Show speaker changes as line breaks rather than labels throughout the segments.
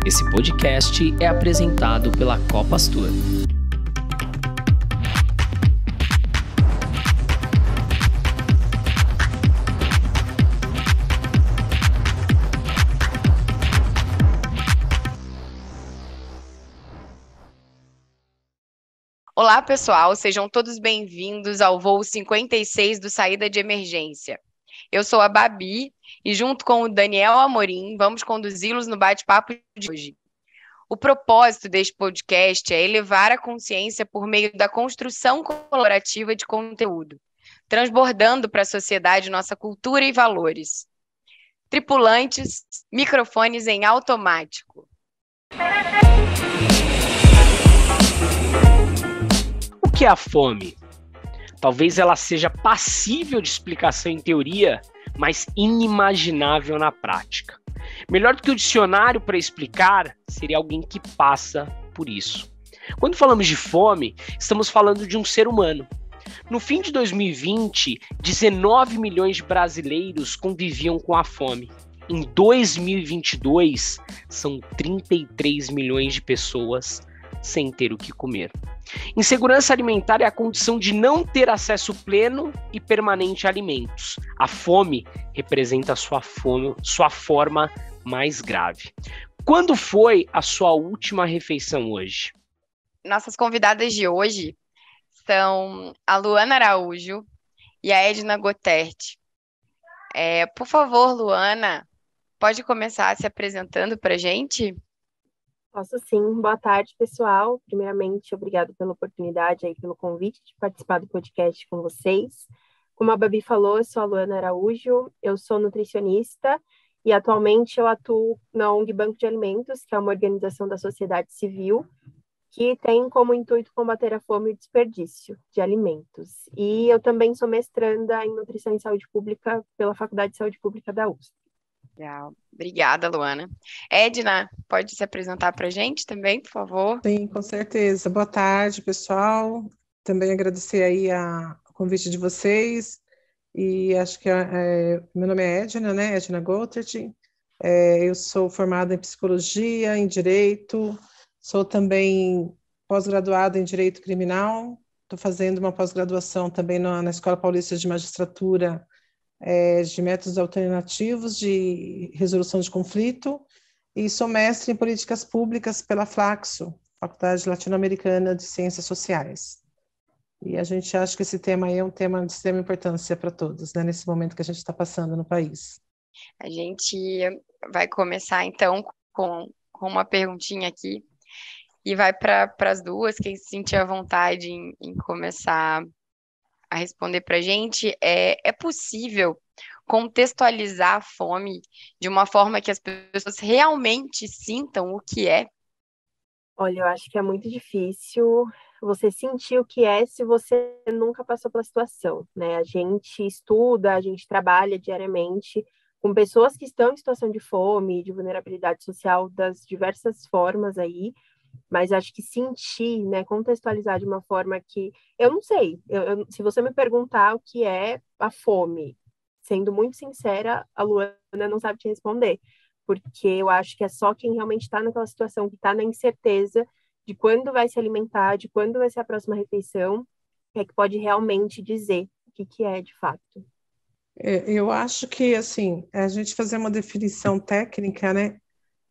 Esse podcast é apresentado pela Copastor.
Olá, pessoal, sejam todos bem-vindos ao voo 56 do Saída de Emergência. Eu sou a Babi e, junto com o Daniel Amorim, vamos conduzi-los no bate-papo de hoje. O propósito deste podcast é elevar a consciência por meio da construção colaborativa de conteúdo, transbordando para a sociedade nossa cultura e valores. Tripulantes, microfones em automático.
O que é a fome? Talvez ela seja passível de explicação em teoria, mas inimaginável na prática. Melhor do que o dicionário para explicar seria alguém que passa por isso. Quando falamos de fome, estamos falando de um ser humano. No fim de 2020, 19 milhões de brasileiros conviviam com a fome. Em 2022, são 33 milhões de pessoas sem ter o que comer. Insegurança alimentar é a condição de não ter acesso pleno e permanente a alimentos. A fome representa a sua forma mais grave. Quando foi a sua última refeição hoje?
Nossas convidadas de hoje são a Luana Araújo e a Edna Goterti. Por favor, Luana, pode começar se apresentando para a gente?
Posso sim. Boa tarde, pessoal. Primeiramente, obrigado pela oportunidade aí, pelo convite de participar do podcast com vocês. Como a Babi falou, eu sou a Luana Araújo, eu sou nutricionista e atualmente eu atuo na ONG Banco de Alimentos, que é uma organização da sociedade civil que tem como intuito combater a fome e o desperdício de alimentos. E eu também sou mestranda em Nutrição e Saúde Pública pela Faculdade de Saúde Pública da USP.
Legal. Obrigada, Luana. Edna, pode se apresentar para a gente também, por favor?
Sim, com certeza. Boa tarde, pessoal. Também agradecer aí o convite de vocês. E acho que meu nome é Edna, né? Edna Goterti. Eu sou formada em Psicologia, em Direito. Sou também pós-graduada em Direito Criminal. Estou fazendo uma pós-graduação também na Escola Paulista de Magistratura, de métodos alternativos de resolução de conflito, e sou mestre em políticas públicas pela Flaxo, Faculdade Latino-Americana de Ciências Sociais. E a gente acha que esse tema aí é um tema de extrema importância para todos, né, nesse momento que a gente está passando no país.
A gente vai começar, então, com uma perguntinha aqui, e vai para as duas, quem se sentir à vontade em começar a responder para a gente. É possível contextualizar a fome de uma forma que as pessoas realmente sintam o que é?
Olha, eu acho que é muito difícil você sentir o que é se você nunca passou pela situação, né? A gente estuda, a gente trabalha diariamente com pessoas que estão em situação de fome, de vulnerabilidade social das diversas formas aí, mas acho que sentir, né, contextualizar de uma forma que, eu não sei, se você me perguntar o que é a fome, sendo muito sincera, a Luana não sabe te responder, porque eu acho que é só quem realmente está naquela situação, que está na incerteza de quando vai se alimentar, de quando vai ser a próxima refeição, é que pode realmente dizer o que é de fato.
Eu acho que, assim, a gente fazer uma definição técnica, né,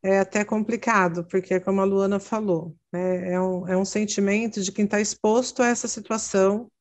é até complicado, porque, como a Luana falou, né, é um sentimento de quem está exposto a essa situação,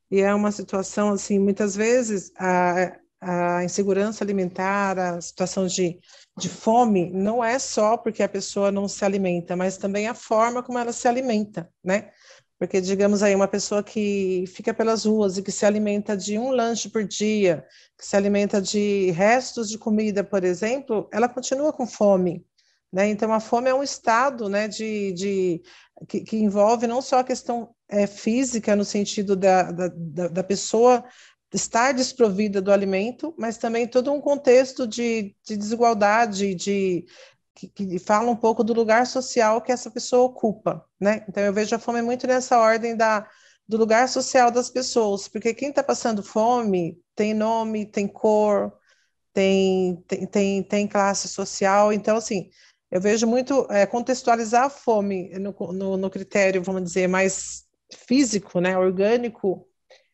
e é uma situação, assim, muitas vezes a insegurança alimentar, a situação de fome, não é só porque a pessoa não se alimenta, mas também a forma como ela se alimenta, né? Porque, digamos aí, uma pessoa que fica pelas ruas e que se alimenta de um lanche por dia, que se alimenta de restos de comida, por exemplo, ela continua com fome, né? Então, a fome é um estado, né, que envolve não só a questão física, no sentido da pessoa estar desprovida do alimento, mas também todo um contexto de desigualdade, que fala um pouco do lugar social que essa pessoa ocupa, né? Então, eu vejo a fome muito nessa ordem do lugar social das pessoas, porque quem está passando fome tem nome, tem cor, tem classe social. Então, assim, eu vejo muito contextualizar a fome no critério, vamos dizer, mais físico, né, orgânico.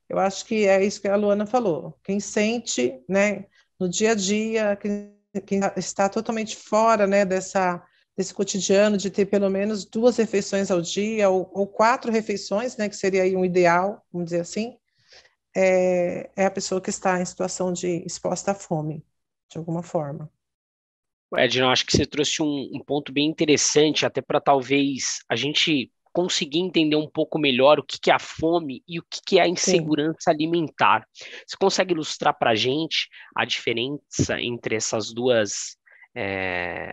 Eu acho que é isso que a Luana falou. Quem sente, né, no dia a dia, quem está totalmente fora, né, desse cotidiano de ter pelo menos 2 refeições ao dia ou 4 refeições, né, que seria aí um ideal, vamos dizer assim, é a pessoa que está em situação de exposta à fome, de alguma forma.
Edna, eu acho que você trouxe um ponto bem interessante, até para talvez a gente conseguir entender um pouco melhor o que que é a fome e o que que é a
Sim.
insegurança alimentar. Você consegue ilustrar para a gente a diferença entre essas duas,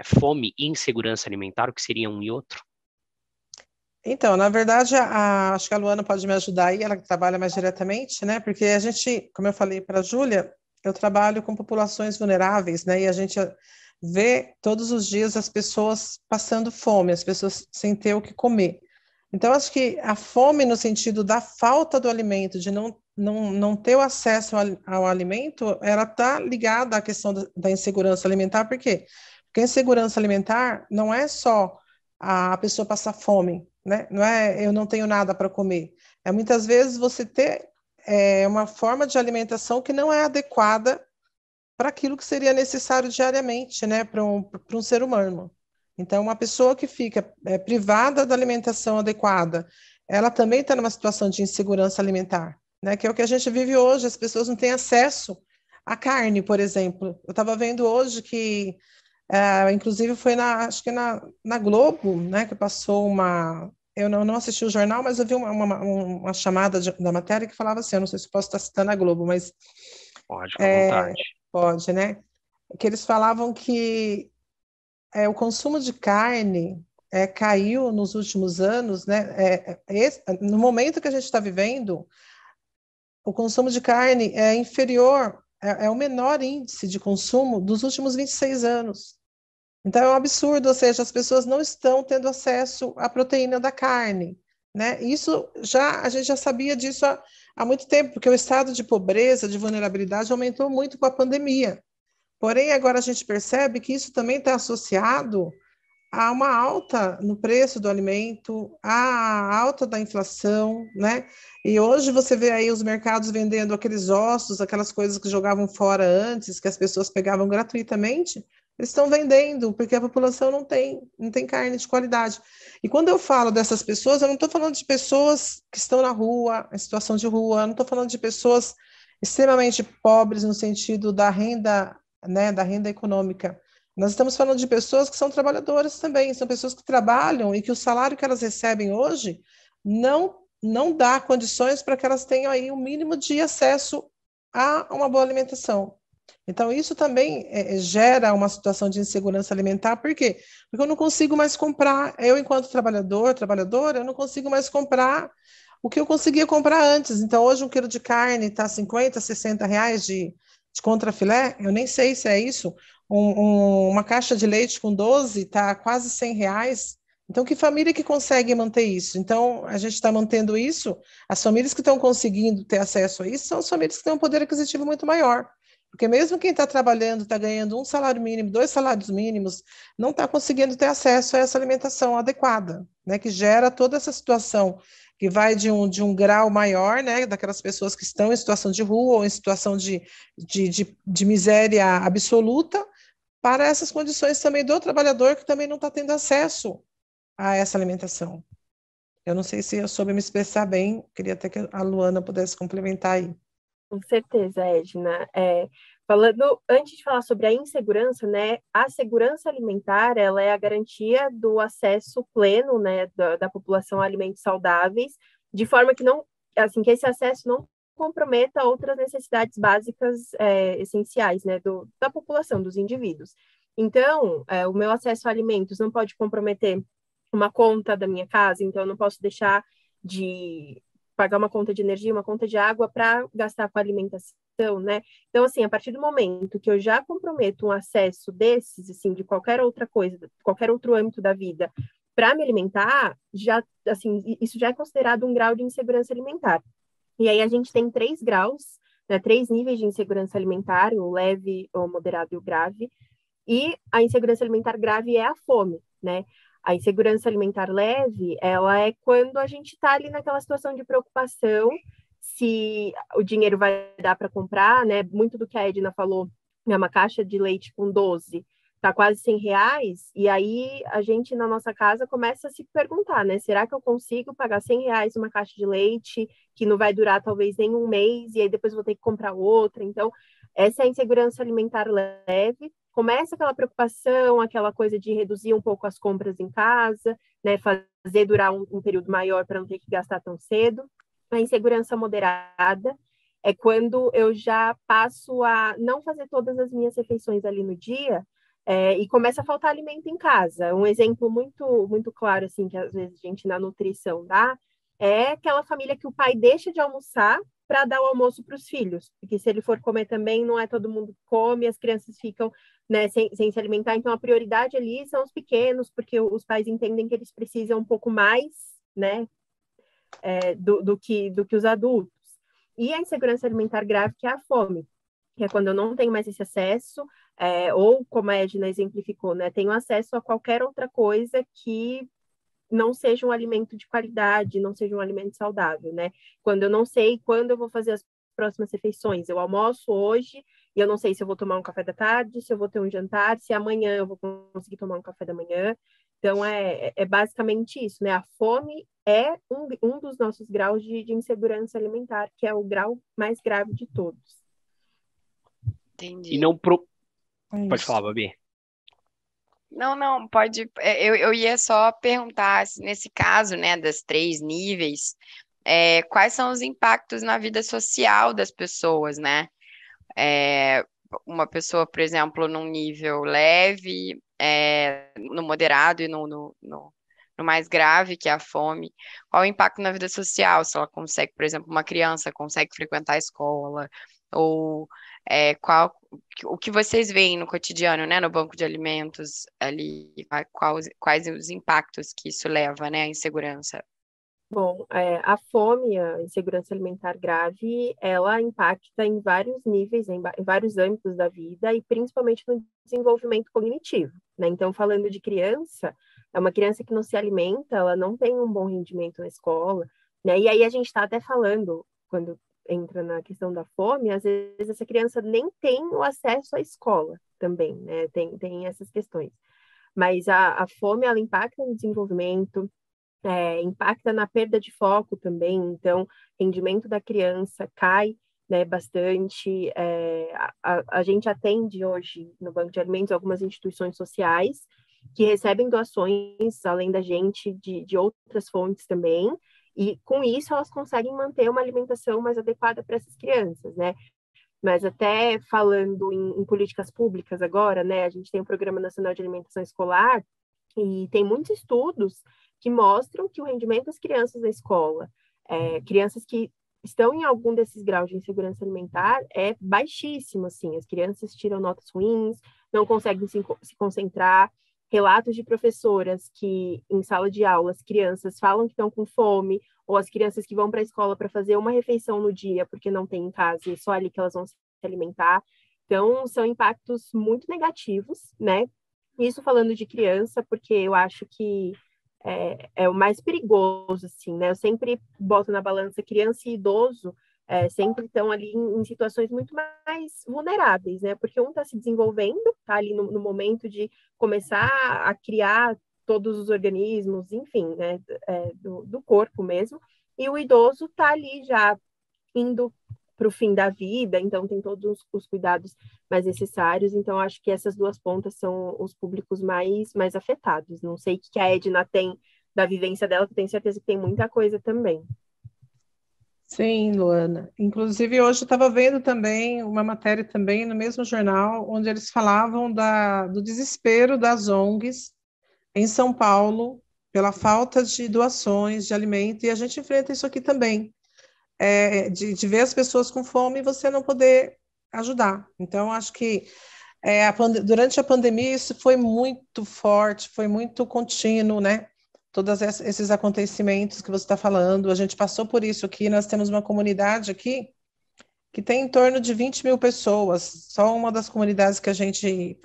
fome e insegurança alimentar, o que seria um e outro?
Então, na verdade, acho que a Luana pode me ajudar aí, ela que trabalha mais diretamente, né? Porque a gente, como eu falei para a Júlia, eu trabalho com populações vulneráveis, né? E a gente vê todos os dias as pessoas passando fome, as pessoas sem ter o que comer. Então, acho que a fome, no sentido da falta do alimento, de não ter o acesso ao alimento, ela está ligada à questão da insegurança alimentar. Por quê? Porque a insegurança alimentar não é só a pessoa passar fome, né? Não é eu não tenho nada para comer. É muitas vezes você ter uma forma de alimentação que não é adequada para aquilo que seria necessário diariamente, né, para um ser humano. Então, uma pessoa que fica privada da alimentação adequada, ela também está numa situação de insegurança alimentar, né, que é o que a gente vive hoje. As pessoas não têm acesso à carne, por exemplo. Eu estava vendo hoje que inclusive foi acho que na Globo, né, que passou eu não assisti o jornal, mas eu vi uma chamada da matéria que falava assim, eu não sei se posso estar citando a Globo, mas
Pode, ficar à vontade.
pode, né? Que eles falavam que o consumo de carne caiu nos últimos anos, né? No momento que a gente está vivendo, o consumo de carne é inferior, é o menor índice de consumo dos últimos 26 anos. Então, é um absurdo, ou seja, as pessoas não estão tendo acesso à proteína da carne, né? Isso a gente já sabia disso há muito tempo, porque o estado de pobreza, de vulnerabilidade aumentou muito com a pandemia. Porém, agora a gente percebe que isso também está associado há uma alta no preço do alimento, há alta da inflação, né? E hoje você vê aí os mercados vendendo aqueles ossos, aquelas coisas que jogavam fora antes, que as pessoas pegavam gratuitamente, eles estão vendendo, porque a população não tem carne de qualidade. E quando eu falo dessas pessoas, eu não estou falando de pessoas que estão na rua, em situação de rua, eu não estou falando de pessoas extremamente pobres no sentido da renda, né, da renda econômica. Nós estamos falando de pessoas que são trabalhadoras também, são pessoas que trabalham e que o salário que elas recebem hoje não dá condições para que elas tenham aí um mínimo de acesso a uma boa alimentação. Então, isso também gera uma situação de insegurança alimentar. Por quê? Porque eu não consigo mais comprar, eu enquanto trabalhadora, eu não consigo mais comprar o que eu conseguia comprar antes. Então, hoje um quilo de carne está 50, 60 reais de contrafilé, eu nem sei se é isso. Uma caixa de leite com 12 está quase 100 reais. Então, que família que consegue manter isso? Então, a gente está mantendo isso. As famílias que estão conseguindo ter acesso a isso são as famílias que têm um poder aquisitivo muito maior. Porque mesmo quem está trabalhando, está ganhando um salário mínimo, 2 salários mínimos, não está conseguindo ter acesso a essa alimentação adequada, né? Que gera toda essa situação que vai de um grau maior, né? Daquelas pessoas que estão em situação de rua ou em situação de miséria absoluta, para essas condições também do trabalhador que também não está tendo acesso a essa alimentação. Eu não sei se eu soube me expressar bem, queria até que a Luana pudesse complementar aí.
Com certeza, Edna. Antes de falar sobre a insegurança, né, a segurança alimentar, ela é a garantia do acesso pleno, né, da população a alimentos saudáveis, de forma que não, assim, que esse acesso não comprometa outras necessidades básicas essenciais, né, da população, dos indivíduos. Então, o meu acesso a alimentos não pode comprometer uma conta da minha casa, então eu não posso deixar de pagar uma conta de energia, uma conta de água para gastar com alimentação, né? Então, assim, a partir do momento que eu já comprometo um acesso desses, assim, de qualquer outra coisa, qualquer outro âmbito da vida, para me alimentar, já, assim, isso já é considerado um grau de insegurança alimentar. E aí a gente tem 3 graus, né, 3 níveis de insegurança alimentar, o leve, o moderado e o grave. E a insegurança alimentar grave é a fome, né? A insegurança alimentar leve, ela é quando a gente está ali naquela situação de preocupação, se o dinheiro vai dar para comprar, né? Muito do que a Edna falou, é uma caixa de leite com 12, tá quase R$ 100, e aí a gente na nossa casa começa a se perguntar, né? Será que eu consigo pagar R$ 100 uma caixa de leite que não vai durar talvez nem um mês, e aí depois vou ter que comprar outra? Então, essa é a insegurança alimentar leve. Começa aquela preocupação, aquela coisa de reduzir um pouco as compras em casa, né? Fazer durar um período maior para não ter que gastar tão cedo. A insegurança moderada é quando eu já passo a não fazer todas as minhas refeições ali no dia, e começa a faltar alimento em casa. Um exemplo muito claro, assim, que às vezes a gente na nutrição dá, é aquela família que o pai deixa de almoçar para dar o almoço para os filhos, porque se ele for comer também, não é todo mundo que come, as crianças ficam, né, sem se alimentar. Então, a prioridade ali são os pequenos, porque os pais entendem que eles precisam um pouco mais, né, do que os adultos. E a insegurança alimentar grave, que é a fome, que é quando eu não tenho mais esse acesso, ou como a Edna exemplificou, né, tenho acesso a qualquer outra coisa que não seja um alimento de qualidade, não seja um alimento saudável, né? Quando eu não sei quando eu vou fazer as próximas refeições, eu almoço hoje e eu não sei se eu vou tomar um café da tarde, se eu vou ter um jantar, se amanhã eu vou conseguir tomar um café da manhã. Então, é basicamente isso, né? A fome é um dos nossos graus de insegurança alimentar, que é o grau mais grave de todos.
Entendi.
E não
É
Pode
isso.
falar, Babi.
Não, pode. Eu ia só perguntar, se nesse caso, né, das 3 níveis, quais são os impactos na vida social das pessoas, né? Uma pessoa, por exemplo, num nível leve, no moderado e no mais grave, que é a fome. Qual o impacto na vida social? Se ela consegue, por exemplo, uma criança consegue frequentar a escola, ou o que vocês veem no cotidiano, né, no banco de alimentos ali, quais os impactos que isso leva, né, à insegurança?
Bom, a fome, a insegurança alimentar grave, ela impacta em vários níveis, em vários âmbitos da vida e principalmente no desenvolvimento cognitivo, né? Então, falando de criança, é uma criança que não se alimenta, ela não tem um bom rendimento na escola, né? E aí a gente está até falando, quando entra na questão da fome, às vezes essa criança nem tem o acesso à escola também, né? Tem essas questões. Mas a fome, ela impacta no desenvolvimento, impacta na perda de foco também, então, rendimento da criança cai, né, bastante. A gente atende hoje no Banco de Alimentos algumas instituições sociais que recebem doações, além da gente, de outras fontes também, e com isso elas conseguem manter uma alimentação mais adequada para essas crianças, né? Mas até falando em políticas públicas agora, né, a gente tem o Programa Nacional de Alimentação Escolar, e tem muitos estudos que mostram que o rendimento das crianças na escola, crianças que estão em algum desses graus de insegurança alimentar, é baixíssimo, assim. As crianças tiram notas ruins, não conseguem se concentrar. Relatos de professoras que, em sala de aula, as crianças falam que estão com fome, ou as crianças que vão para a escola para fazer uma refeição no dia, porque não tem em casa, e só ali que elas vão se alimentar. Então, são impactos muito negativos, né? Isso falando de criança, porque eu acho que é o mais perigoso, assim, né? Eu sempre boto na balança criança e idoso, sempre estão ali em situações muito mais vulneráveis, né? Porque um está se desenvolvendo, está ali no momento de começar a criar todos os organismos, enfim, né? Do corpo mesmo, e o idoso está ali já indo para o fim da vida, então tem todos os cuidados mais necessários. Então, acho que essas duas pontas são os públicos mais afetados. Não sei o que a Edna tem da vivência dela, que eu tenho certeza que tem muita coisa também.
Sim, Luana. Inclusive, hoje eu estava vendo também uma matéria também no mesmo jornal, onde eles falavam do desespero das ONGs em São Paulo pela falta de doações de alimento, e a gente enfrenta isso aqui também. De ver as pessoas com fome e você não poder ajudar. Então, acho que durante a pandemia isso foi muito forte, foi muito contínuo, né? Todos esses acontecimentos que você está falando, a gente passou por isso aqui, nós temos uma comunidade aqui que tem em torno de 20 mil pessoas, só uma das comunidades que a gente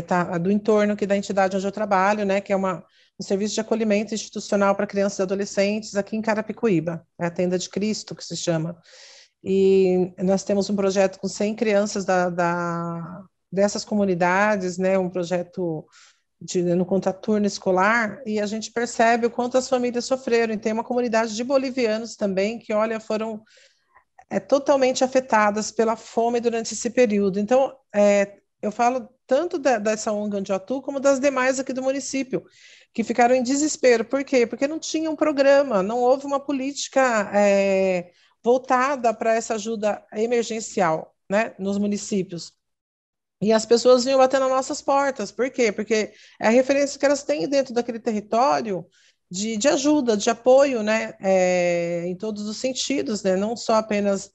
tá do entorno aqui da entidade onde eu trabalho, né, que é um serviço de acolhimento institucional para crianças e adolescentes aqui em Carapicuíba, é a Tenda de Cristo, que se chama. E nós temos um projeto com 100 crianças dessas comunidades, né, um projeto no contraturno escolar, e a gente percebe o quanto as famílias sofreram. E tem uma comunidade de bolivianos também que, olha, foram totalmente afetadas pela fome durante esse período. Então, eu falo tanto dessa ONG onde eu atuo, como das demais aqui do município, que ficaram em desespero. Por quê? Porque não tinha um programa, não houve uma política voltada para essa ajuda emergencial, né, nos municípios. E as pessoas vinham bater nas nossas portas. Por quê? Porque é a referência que elas têm dentro daquele território de ajuda, de apoio, né, em todos os sentidos, né, não só apenas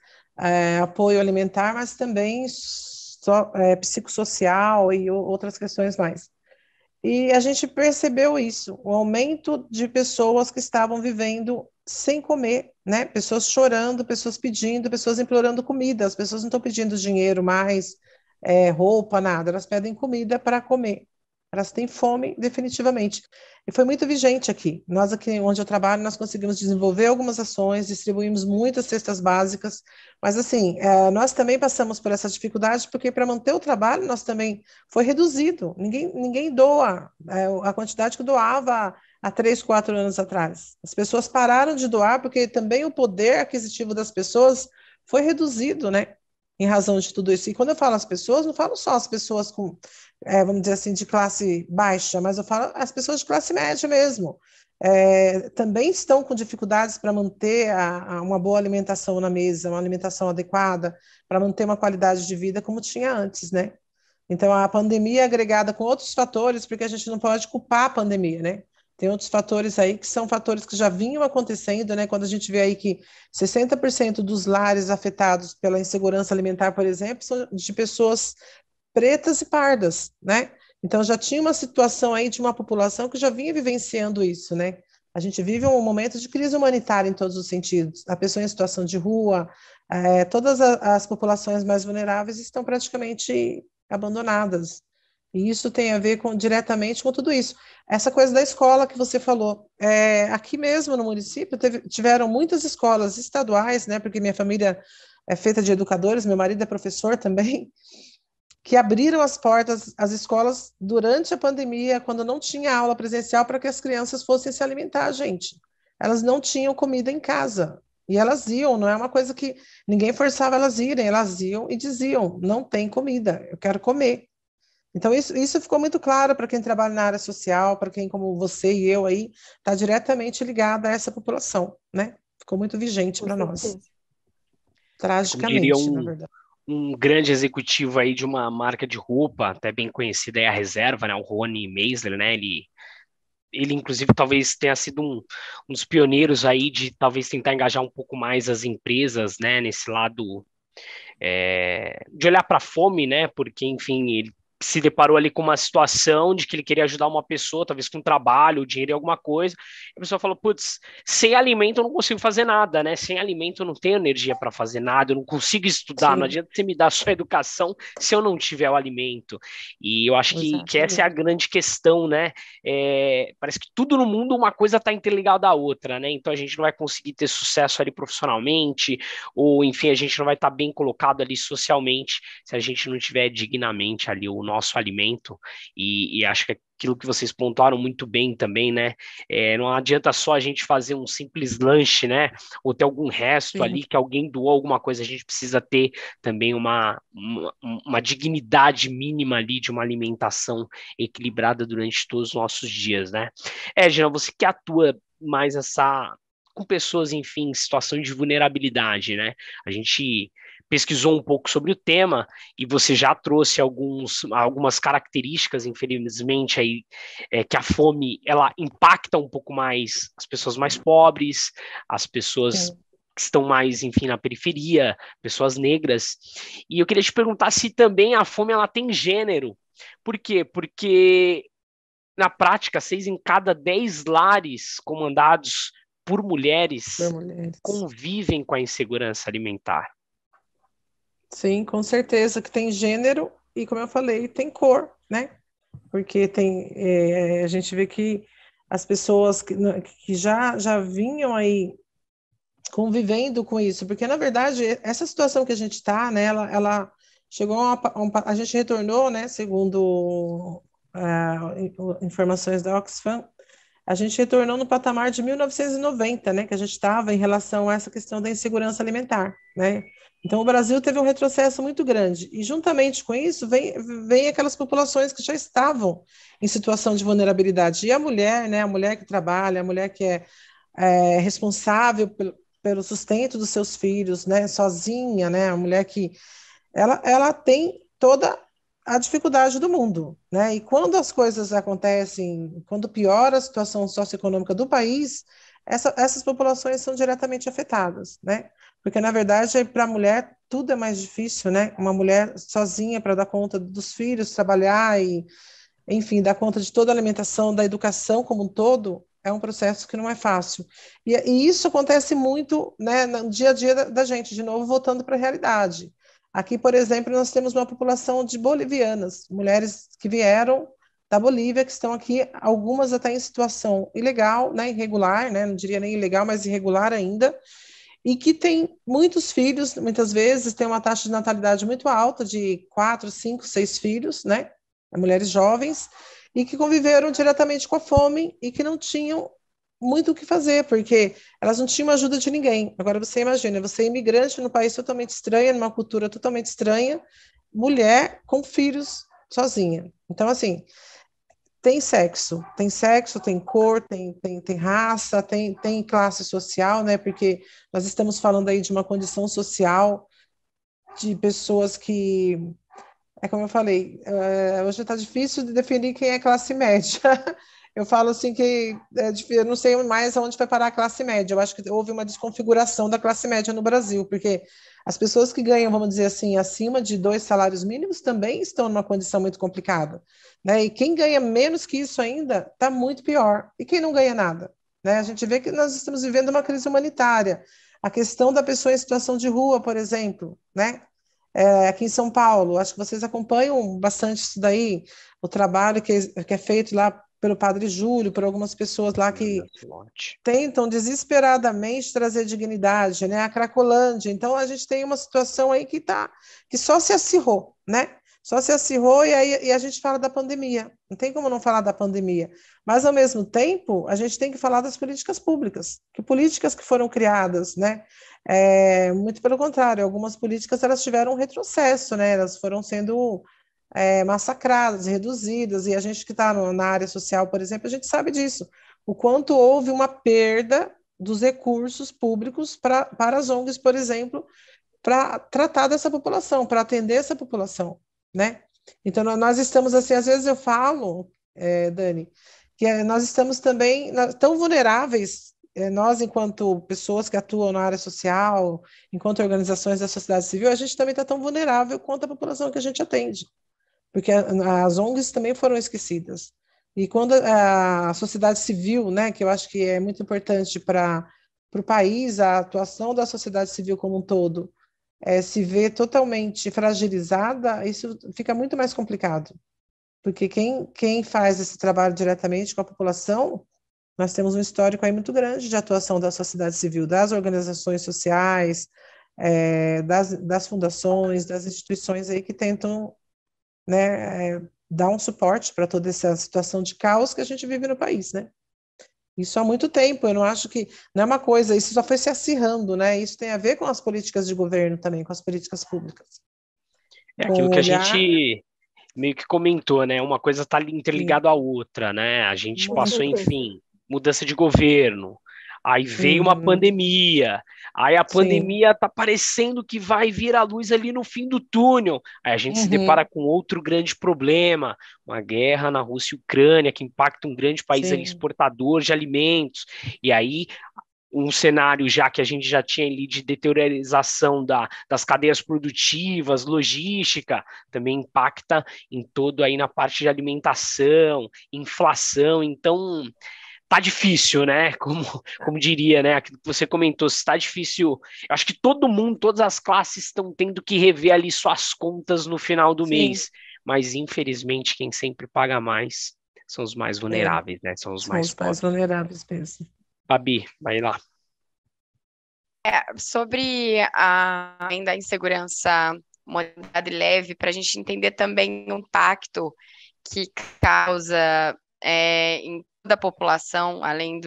apoio alimentar, mas também psicossocial e outras questões mais. E a gente percebeu isso, o aumento de pessoas que estavam vivendo sem comer, né, pessoas chorando, pessoas pedindo, pessoas implorando comida, as pessoas não estão pedindo dinheiro mais, roupa, nada, elas pedem comida para comer. Elas têm fome, definitivamente. E foi muito vigente aqui. Nós aqui onde eu trabalho, nós conseguimos desenvolver algumas ações, distribuímos muitas cestas básicas, mas assim, nós também passamos por essa dificuldade, porque para manter o trabalho, nós também foi reduzido. Ninguém doa a quantidade que doava há 3, 4 anos atrás. As pessoas pararam de doar, porque também o poder aquisitivo das pessoas foi reduzido, né? Em razão de tudo isso. E quando eu falo as pessoas, não falo só as pessoas com, vamos dizer assim, de classe baixa, mas eu falo as pessoas de classe média mesmo. Também estão com dificuldades para manter uma boa alimentação na mesa, uma alimentação adequada, para manter uma qualidade de vida como tinha antes, né? Então, a pandemia agregada com outros fatores, porque a gente não pode culpar a pandemia, né? Tem outros fatores aí que são fatores que já vinham acontecendo, né? Quando a gente vê aí que 60% dos lares afetados pela insegurança alimentar, por exemplo, são de pessoas pretas e pardas, né? Então já tinha uma situação aí de uma população que já vinha vivenciando isso, né? A gente vive um momento de crise humanitária em todos os sentidos. A pessoa em situação de rua, todas as populações mais vulneráveis estão praticamente abandonadas. E isso tem a ver diretamente com tudo isso. Essa coisa da escola que você falou, aqui mesmo no município tiveram muitas escolas estaduais, né? Porque minha família é feita de educadores, meu marido é professor também, que abriram as portas às escolas durante a pandemia, quando não tinha aula presencial, para que as crianças fossem se alimentar, gente. Elas não tinham comida em casa. E elas iam, não é uma coisa que ninguém forçava elas irem, elas iam e diziam: não tem comida, eu quero comer. Então, isso ficou muito claro para quem trabalha na área social, para quem, como você e eu aí, está diretamente ligado a essa população, né? Ficou muito vigente para nós.
Como diria
Tragicamente, na verdade.
um grande executivo aí de uma marca de roupa, até bem conhecida, é a Reserva, né? O Rony Meisler, né? Ele inclusive, talvez tenha sido um dos pioneiros aí de talvez tentar engajar um pouco mais as empresas, né? Nesse lado de olhar para a fome, né? Porque, enfim, ele se deparou ali com uma situação de que ele queria ajudar uma pessoa, talvez com trabalho, dinheiro e alguma coisa, e a pessoa falou, putz, sem alimento eu não consigo fazer nada, né? Sem alimento eu não tenho energia para fazer nada, eu não consigo estudar,
Sim.
não adianta você me dar só educação se eu não tiver o alimento. E eu acho que essa é a grande questão, né? Parece que tudo no mundo uma coisa está interligada à outra, né? Então a gente não vai conseguir ter sucesso ali profissionalmente, ou enfim, a gente não vai estar bem colocado ali socialmente se a gente não tiver dignamente ali o nosso alimento, e acho que aquilo que vocês pontuaram muito bem também, né? Não adianta só a gente fazer um simples lanche, né? Ou ter algum resto ali que alguém doou alguma coisa, a gente precisa ter também uma dignidade mínima ali de uma alimentação equilibrada durante todos os nossos dias, né? Gina, você que atua mais com pessoas, enfim, em situação de vulnerabilidade, né? A gente pesquisou um pouco sobre o tema e você já trouxe algumas características, infelizmente, aí, que a fome ela impacta um pouco mais as pessoas mais pobres, as pessoas que estão mais, enfim, na periferia, pessoas negras. E eu queria te perguntar se também a fome ela tem gênero. Por quê? Porque na prática, 6 em cada 10 lares comandados por mulheres convivem com a insegurança alimentar.
Sim, com certeza que tem gênero e, como eu falei, tem cor, né? Porque a gente vê que as pessoas que já vinham aí convivendo com isso, porque na verdade essa situação que a gente está, né, ela chegou a gente retornou, né, segundo informações da Oxfam, a gente retornou no patamar de 1990, né, que a gente estava em relação a essa questão da insegurança alimentar, né? Então o Brasil teve um retrocesso muito grande e juntamente com isso vem aquelas populações que já estavam em situação de vulnerabilidade. E a mulher, né, a mulher que trabalha, a mulher que é responsável pelo sustento dos seus filhos, né, sozinha, né, a mulher que ela tem toda a dificuldade do mundo, né? E quando as coisas acontecem, quando piora a situação socioeconômica do país, essas populações são diretamente afetadas, né? Porque na verdade para a mulher tudo é mais difícil, né? Uma mulher sozinha para dar conta dos filhos, trabalhar e, enfim, dar conta de toda a alimentação, da educação como um todo, é um processo que não é fácil. E isso acontece muito, né, no dia a dia da gente, de novo, voltando para a realidade. Aqui, por exemplo, nós temos uma população de bolivianas, mulheres que vieram da Bolívia, que estão aqui, algumas até em situação ilegal, né, irregular, né, não diria nem ilegal, mas irregular ainda, e que têm muitos filhos, muitas vezes tem uma taxa de natalidade muito alta, de 4, 5, 6 filhos, né, mulheres jovens, e que conviveram diretamente com a fome e que não tinham muito o que fazer, porque elas não tinham ajuda de ninguém. Agora você imagina, você é imigrante num país totalmente estranho, numa cultura totalmente estranha, mulher com filhos sozinha. Então, assim, tem cor, tem raça, tem classe social, né? Porque nós estamos falando aí de uma condição social de pessoas que é como eu falei, hoje está difícil de definir quem é classe média. Eu falo assim que eu não sei mais aonde vai parar a classe média. Eu acho que houve uma desconfiguração da classe média no Brasil, porque as pessoas que ganham, vamos dizer assim, acima de 2 salários mínimos também estão numa condição muito complicada, né? E quem ganha menos que isso ainda está muito pior. E quem não ganha nada, né? A gente vê que nós estamos vivendo uma crise humanitária. A questão da pessoa em situação de rua, por exemplo, né? Aqui em São Paulo. Acho que vocês acompanham bastante isso daí, o trabalho que é feito lá pelo Padre Júlio, por algumas pessoas lá que tentam desesperadamente trazer dignidade, né? A Cracolândia. Então, a gente tem uma situação aí que só se acirrou, né? Só se acirrou e a gente fala da pandemia. Não tem como não falar da pandemia. Mas, ao mesmo tempo, a gente tem que falar das políticas públicas. Que políticas que foram criadas, né? Muito pelo contrário, algumas políticas elas tiveram um retrocesso, né? Elas foram sendo massacradas, reduzidas, e a gente que está na área social, por exemplo, a gente sabe disso, o quanto houve uma perda dos recursos públicos para as ONGs, por exemplo, para tratar dessa população, para atender essa população, né? Então, nós estamos assim, às vezes eu falo, Dani, que nós estamos também tão vulneráveis, nós, enquanto pessoas que atuam na área social, enquanto organizações da sociedade civil, a gente também está tão vulnerável quanto a população que a gente atende, porque as ONGs também foram esquecidas. E quando a sociedade civil, né, que eu acho que é muito importante para o país, a atuação da sociedade civil como um todo, se vê totalmente fragilizada, isso fica muito mais complicado. Porque quem faz esse trabalho diretamente com a população, nós temos um histórico aí muito grande de atuação da sociedade civil, das organizações sociais, das fundações, das instituições aí que tentam, né, dar um suporte para toda essa situação de caos que a gente vive no país, né? Isso há muito tempo, eu não acho que, não é uma coisa, isso só foi se acirrando, né? Isso tem a ver com as políticas de governo também, com as políticas públicas.
É
Com
aquilo que a
olhar,
gente meio que comentou, né? Uma coisa está
sim,
interligada à outra, né? A gente
Com
passou,
muito,
certeza.
enfim, mudança de governo, aí veio uma
uhum,
pandemia, aí a
sim,
pandemia tá parecendo que vai vir a luz ali no fim do túnel, aí a gente se depara
uhum,
com outro grande problema, uma guerra na Rússia e Ucrânia, que impacta um grande país ali
sim,
exportador de alimentos, e aí um cenário já que a gente já tinha ali de deteriorização das cadeias produtivas, logística, também impacta em todo aí na parte de alimentação, inflação, então tá difícil, né? Como diria, né? Aquilo que você comentou, se tá difícil. Eu acho que todo mundo, todas as classes estão tendo que rever ali suas contas no final do
Sim,
mês. Mas, infelizmente, quem sempre paga mais são os mais
é,
vulneráveis, né? São os
são
mais
os mais
pobres.
vulneráveis mesmo.
Babi, vai lá.
Sobre ainda a insegurança moderada e leve, para a gente entender também o impacto que causa em toda a população, além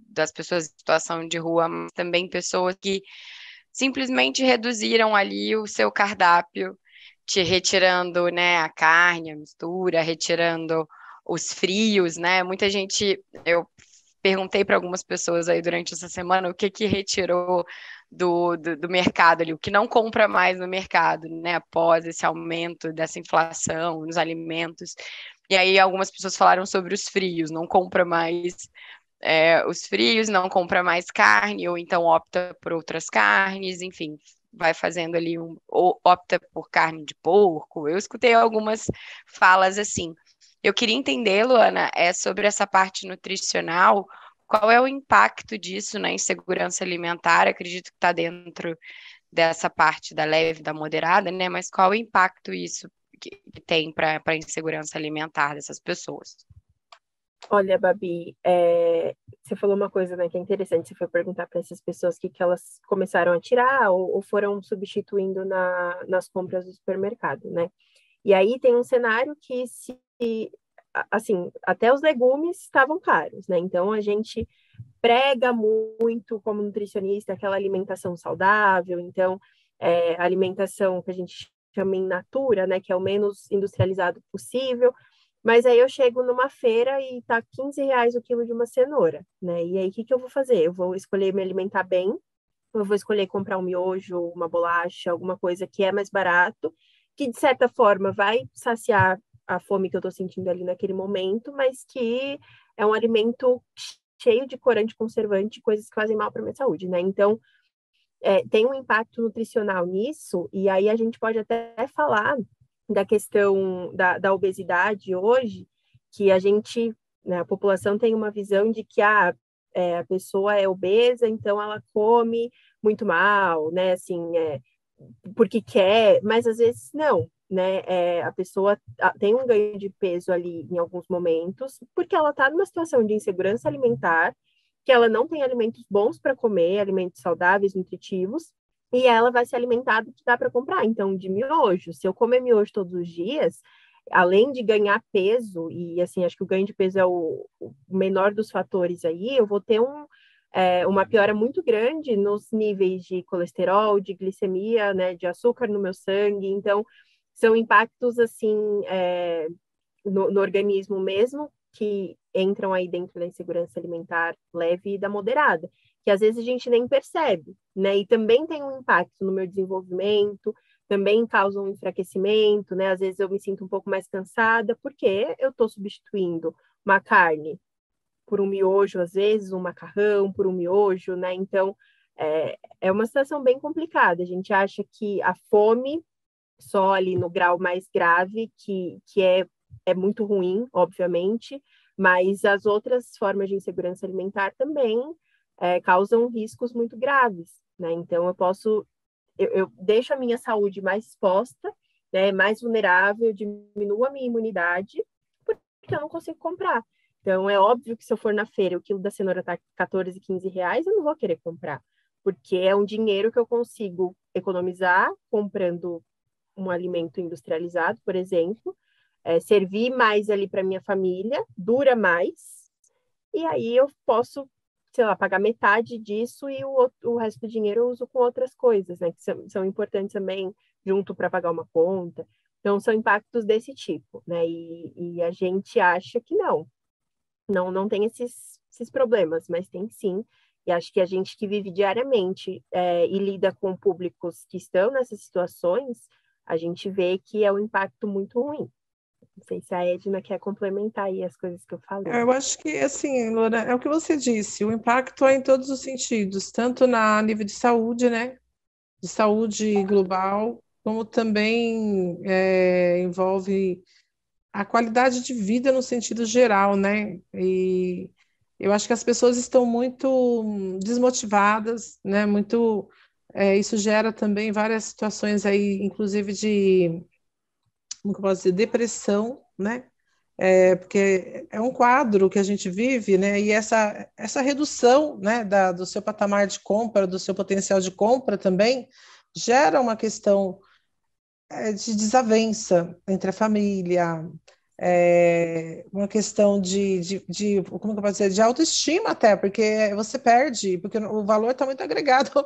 das pessoas em situação de rua, mas também pessoas que simplesmente reduziram ali o seu cardápio, te retirando, né, a carne, a mistura, retirando os frios, né? Muita gente, eu perguntei para algumas pessoas aí durante essa semana o que que retirou do mercado ali, o que não compra mais no mercado, né, após esse aumento dessa inflação nos alimentos. E aí algumas pessoas falaram sobre os frios, não compra mais os frios, não compra mais carne, ou então opta por outras carnes, enfim, vai fazendo ali, ou opta por carne de porco. Eu escutei algumas falas assim. Eu queria entender, Luana, sobre essa parte nutricional, qual é o impacto disso na insegurança alimentar? Acredito que está dentro dessa parte da leve, da moderada, né? Mas qual o impacto isso que tem para a insegurança alimentar dessas pessoas?
Olha, Babi, você falou uma coisa, né, que é interessante. Você foi perguntar para essas pessoas que elas começaram a tirar ou foram substituindo nas compras do supermercado, né? E aí tem um cenário que assim, até os legumes estavam caros, né? Então a gente prega muito como nutricionista aquela alimentação saudável, então alimentação que a gente chama in natura, né, que é o menos industrializado possível. Mas aí eu chego numa feira e tá R$ 15 o quilo de uma cenoura, né? E aí o que eu vou fazer? Eu vou escolher me alimentar bem, eu vou escolher comprar um miojo, uma bolacha, alguma coisa que é mais barato, que de certa forma vai saciar a fome que eu estou sentindo ali naquele momento, mas que é um alimento cheio de corante, conservante, coisas que fazem mal para a minha saúde, né? Então, tem um impacto nutricional nisso, e aí a gente pode até falar da questão da obesidade hoje, que a gente, né, a população tem uma visão de que a pessoa é obesa, então ela come muito mal, né? Assim, porque quer, mas às vezes não, né? A pessoa tem um ganho de peso ali em alguns momentos, porque ela está numa situação de insegurança alimentar, que ela não tem alimentos bons para comer, alimentos saudáveis, nutritivos, e ela vai se alimentar do que dá para comprar. Então, de miojo, se eu comer miojo todos os dias, além de ganhar peso, e assim, acho que o ganho de peso é o menor dos fatores aí, eu vou ter uma piora muito grande nos níveis de colesterol, de glicemia, né, de açúcar no meu sangue. Então, são impactos assim no organismo mesmo que entram aí dentro da insegurança alimentar leve e da moderada, que às vezes a gente nem percebe, né? E também tem um impacto no meu desenvolvimento, também causa um enfraquecimento, né? Às vezes eu me sinto um pouco mais cansada, porque eu estou substituindo uma carne por um miojo, às vezes, um macarrão por um miojo, né? Então, é uma situação bem complicada. A gente acha que a fome, só ali no grau mais grave, que é muito ruim, obviamente, mas as outras formas de insegurança alimentar também causam riscos muito graves, né? Então, eu deixo a minha saúde mais exposta, né, mais vulnerável, diminuo a minha imunidade, porque eu não consigo comprar. Então, é óbvio que se eu for na feira, o quilo da cenoura está R$ 14, R$ 15, eu não vou querer comprar, porque é um dinheiro que eu consigo economizar comprando um alimento industrializado, por exemplo, servir mais ali para minha família, dura mais, e aí eu posso, sei lá, pagar metade disso e o resto do dinheiro eu uso com outras coisas, né, que são importantes também, junto para pagar uma conta. Então, são impactos desse tipo, né, e a gente acha que não tem esses problemas, mas tem sim. E acho que a gente que vive diariamente e lida com públicos que estão nessas situações, a gente vê que é um impacto muito ruim. Não sei se a Edna quer complementar aí as coisas que eu falei.
Eu acho que, assim, Laura, é o que você disse, o impacto é em todos os sentidos, tanto na nível de saúde, né, de saúde global, como também envolve a qualidade de vida no sentido geral, né, e Eu acho que as pessoas estão muito desmotivadas, né? Muito, isso gera também várias situações aí, inclusive de, como que eu posso dizer, depressão, né? Porque é um quadro que a gente vive, né? E essa redução, né, do seu patamar de compra, do seu potencial de compra também, gera uma questão de desavença entre a família, uma questão como que eu posso dizer, de autoestima até, porque você perde, porque o valor está muito agregado,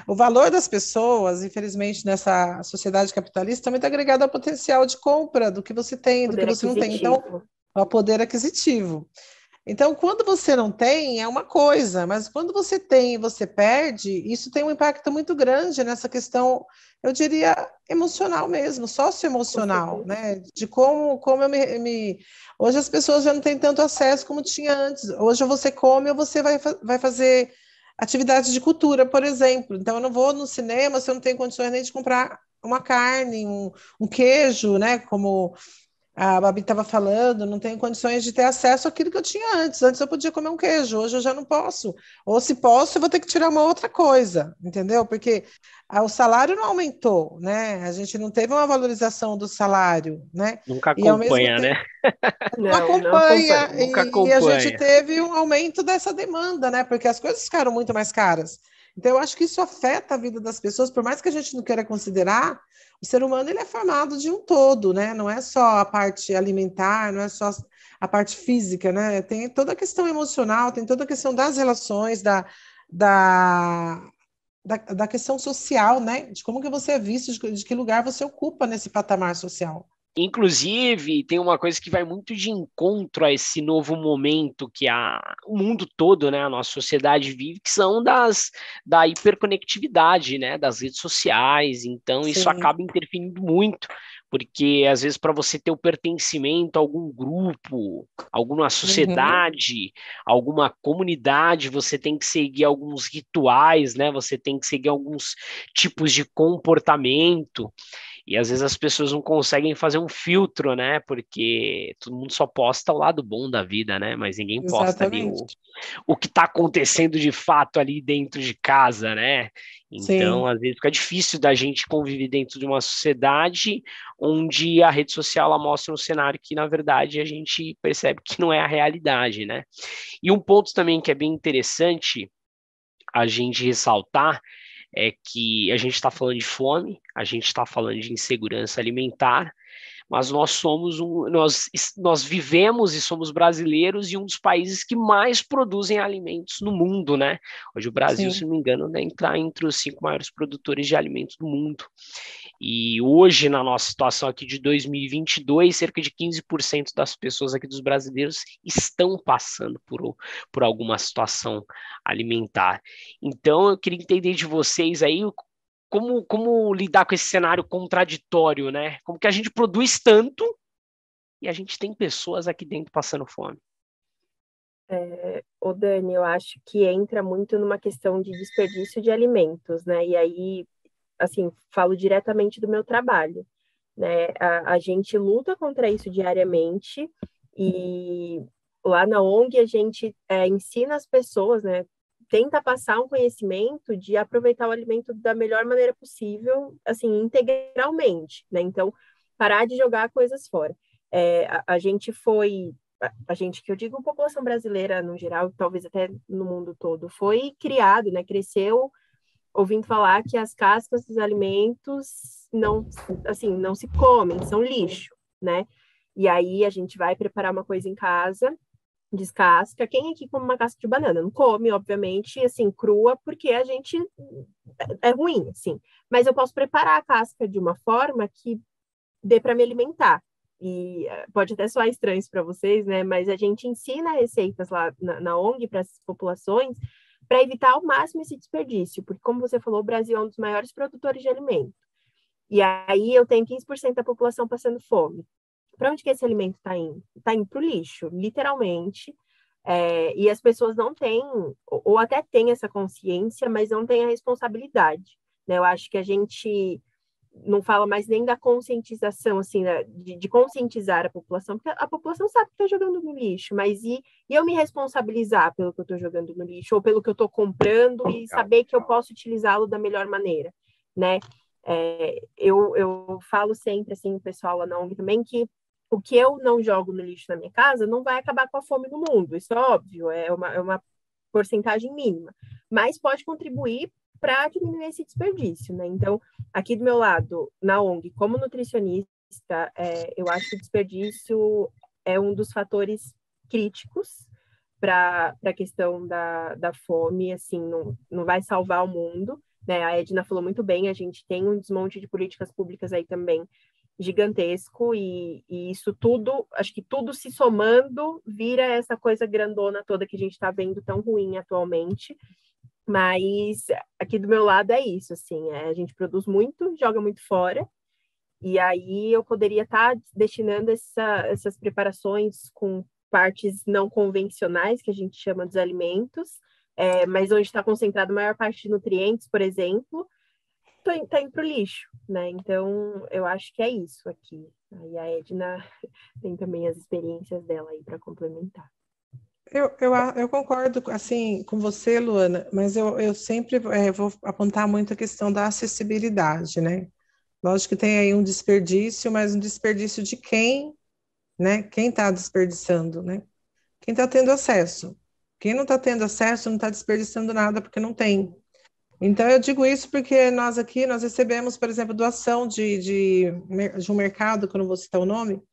o valor das pessoas, infelizmente, nessa sociedade capitalista, está muito agregado ao potencial de compra do que você tem, do que
Poder
você não tem. Então,
aquisitivo.
ao poder aquisitivo. Então, quando você não tem, é uma coisa, mas quando você tem e você perde, isso tem um impacto muito grande nessa questão, eu diria, emocional mesmo,
Com
socioemocional,
certeza.
né? De como eu me. Hoje as pessoas já não têm tanto acesso como tinha antes. Hoje ou você come ou você vai fazer atividade de cultura, por exemplo. Então, eu não vou no cinema se eu não tenho condições nem de comprar uma carne, um queijo, né? Como a Babi estava falando, não tenho condições de ter acesso àquilo que eu tinha antes. Antes eu podia comer um queijo, hoje eu já não posso. Ou se posso, eu vou ter que tirar uma outra coisa, entendeu? Porque o salário não aumentou, né? A gente não teve uma valorização do salário, né?
Nunca
E ao mesmo
acompanha,
tempo
né?
não
Não, não
acompanha,
acompanho.
Nunca
e a gente
acompanha.
teve um aumento dessa demanda, né? Porque as coisas ficaram muito mais caras. Então, eu acho que isso afeta a vida das pessoas, por mais que a gente não queira considerar, o ser humano ele é formado de um todo, né? Não é só a parte alimentar, não é só a parte física, né? Tem toda a questão emocional, tem toda a questão das relações, da, da questão social, né? De como que você é visto, de que lugar você ocupa nesse patamar social.
Inclusive, tem uma coisa que vai muito de encontro a esse novo momento que o mundo todo, né, a nossa sociedade vive, que são da hiperconectividade, né, das redes sociais. Então, isso
Sim.
acaba interferindo muito, porque às vezes para você ter o pertencimento a algum grupo, alguma
Uhum.
sociedade, alguma comunidade, você tem que seguir alguns rituais, né? Você tem que seguir alguns tipos de comportamento. E às vezes as pessoas não conseguem fazer um filtro, né? Porque todo mundo só posta o lado bom da vida, né? Mas ninguém posta ali
Exatamente.
o que está acontecendo de fato ali dentro de casa, né? Então,
Sim.
às vezes fica difícil da gente conviver dentro de uma sociedade onde a rede social ela mostra um cenário que, na verdade, a gente percebe que não é a realidade, né? E um ponto também que é bem interessante a gente ressaltar é que a gente está falando de fome, a gente está falando de insegurança alimentar, mas nós vivemos e somos brasileiros em um dos países que mais produzem alimentos no mundo, né? Hoje o Brasil, se
Sim.
não me engano, deve entrar entre os 5 maiores produtores de alimentos do mundo. E hoje, na nossa situação aqui de 2022, cerca de 15% das pessoas aqui dos brasileiros estão passando por alguma situação alimentar. Então, eu queria entender de vocês aí como lidar com esse cenário contraditório, né? Como que a gente produz tanto e a gente tem pessoas aqui dentro passando fome.
Ô Dani, eu acho que entra muito numa questão de desperdício de alimentos, né? E aí, assim, falo diretamente do meu trabalho, né? A gente luta contra isso diariamente e lá na ONG a gente ensina as pessoas, né? Tenta passar um conhecimento de aproveitar o alimento da melhor maneira possível, assim, integralmente, né? Então, parar de jogar coisas fora. A gente foi a gente, que eu digo, a população brasileira no geral, talvez até no mundo todo, foi criado, né, cresceu ouvindo falar que as cascas dos alimentos não, assim, não se comem, são lixo, né? E aí a gente vai preparar uma coisa em casa, descasca. Quem aqui come uma casca de banana? Não come, obviamente, assim, crua, porque a gente é ruim, assim. Mas eu posso preparar a casca de uma forma que dê para me alimentar. E pode até soar estranho para vocês, né? Mas a gente ensina receitas lá na ONG para essas populações para evitar ao máximo esse desperdício, porque, como você falou, o Brasil é um dos maiores produtores de alimento. E aí eu tenho 15% da população passando fome. Para onde que esse alimento está indo? Está indo para o lixo, literalmente. E as pessoas não têm, ou até têm essa consciência, mas não têm a responsabilidade. Né? Eu acho que a gente não fala mais nem da conscientização, assim, né, de conscientizar a população, porque a população sabe que está jogando no lixo, mas e eu me responsabilizar pelo que eu estou jogando no lixo, ou pelo que eu estou comprando e saber que eu posso utilizá-lo da melhor maneira, né? Eu falo sempre, assim, o pessoal lá na ONG também, que o que eu não jogo no lixo na minha casa não vai acabar com a fome no mundo, isso é óbvio, é uma porcentagem mínima, mas pode contribuir para diminuir esse desperdício, né? Então, aqui do meu lado, na ONG, como nutricionista, eu acho que o desperdício é um dos fatores críticos para a questão da fome, assim, não vai salvar o mundo, né? A Edna falou muito bem, a gente tem um desmonte de políticas públicas aí também gigantesco, e isso tudo, acho que tudo se somando, vira essa coisa grandona toda que a gente está vendo tão ruim atualmente. Mas aqui do meu lado é isso, assim, a gente produz muito, joga muito fora, e aí eu poderia estar destinando essas preparações com partes não convencionais, que a gente chama dos alimentos, mas onde está concentrada a maior parte de nutrientes, por exemplo, está indo para o lixo, né? Então, eu acho que é isso aqui. Aí a Edna tem também as experiências dela aí para complementar.
Eu concordo assim com você, Luana, mas eu sempre vou apontar muito a questão da acessibilidade, né? Lógico que tem aí um desperdício, mas um desperdício de quem, né? Quem está desperdiçando, né? Quem está tendo acesso. Quem não está tendo acesso não está desperdiçando nada porque não tem. Então, eu digo isso porque nós aqui, nós recebemos, por exemplo, doação de um mercado, que eu não vou citar o nome,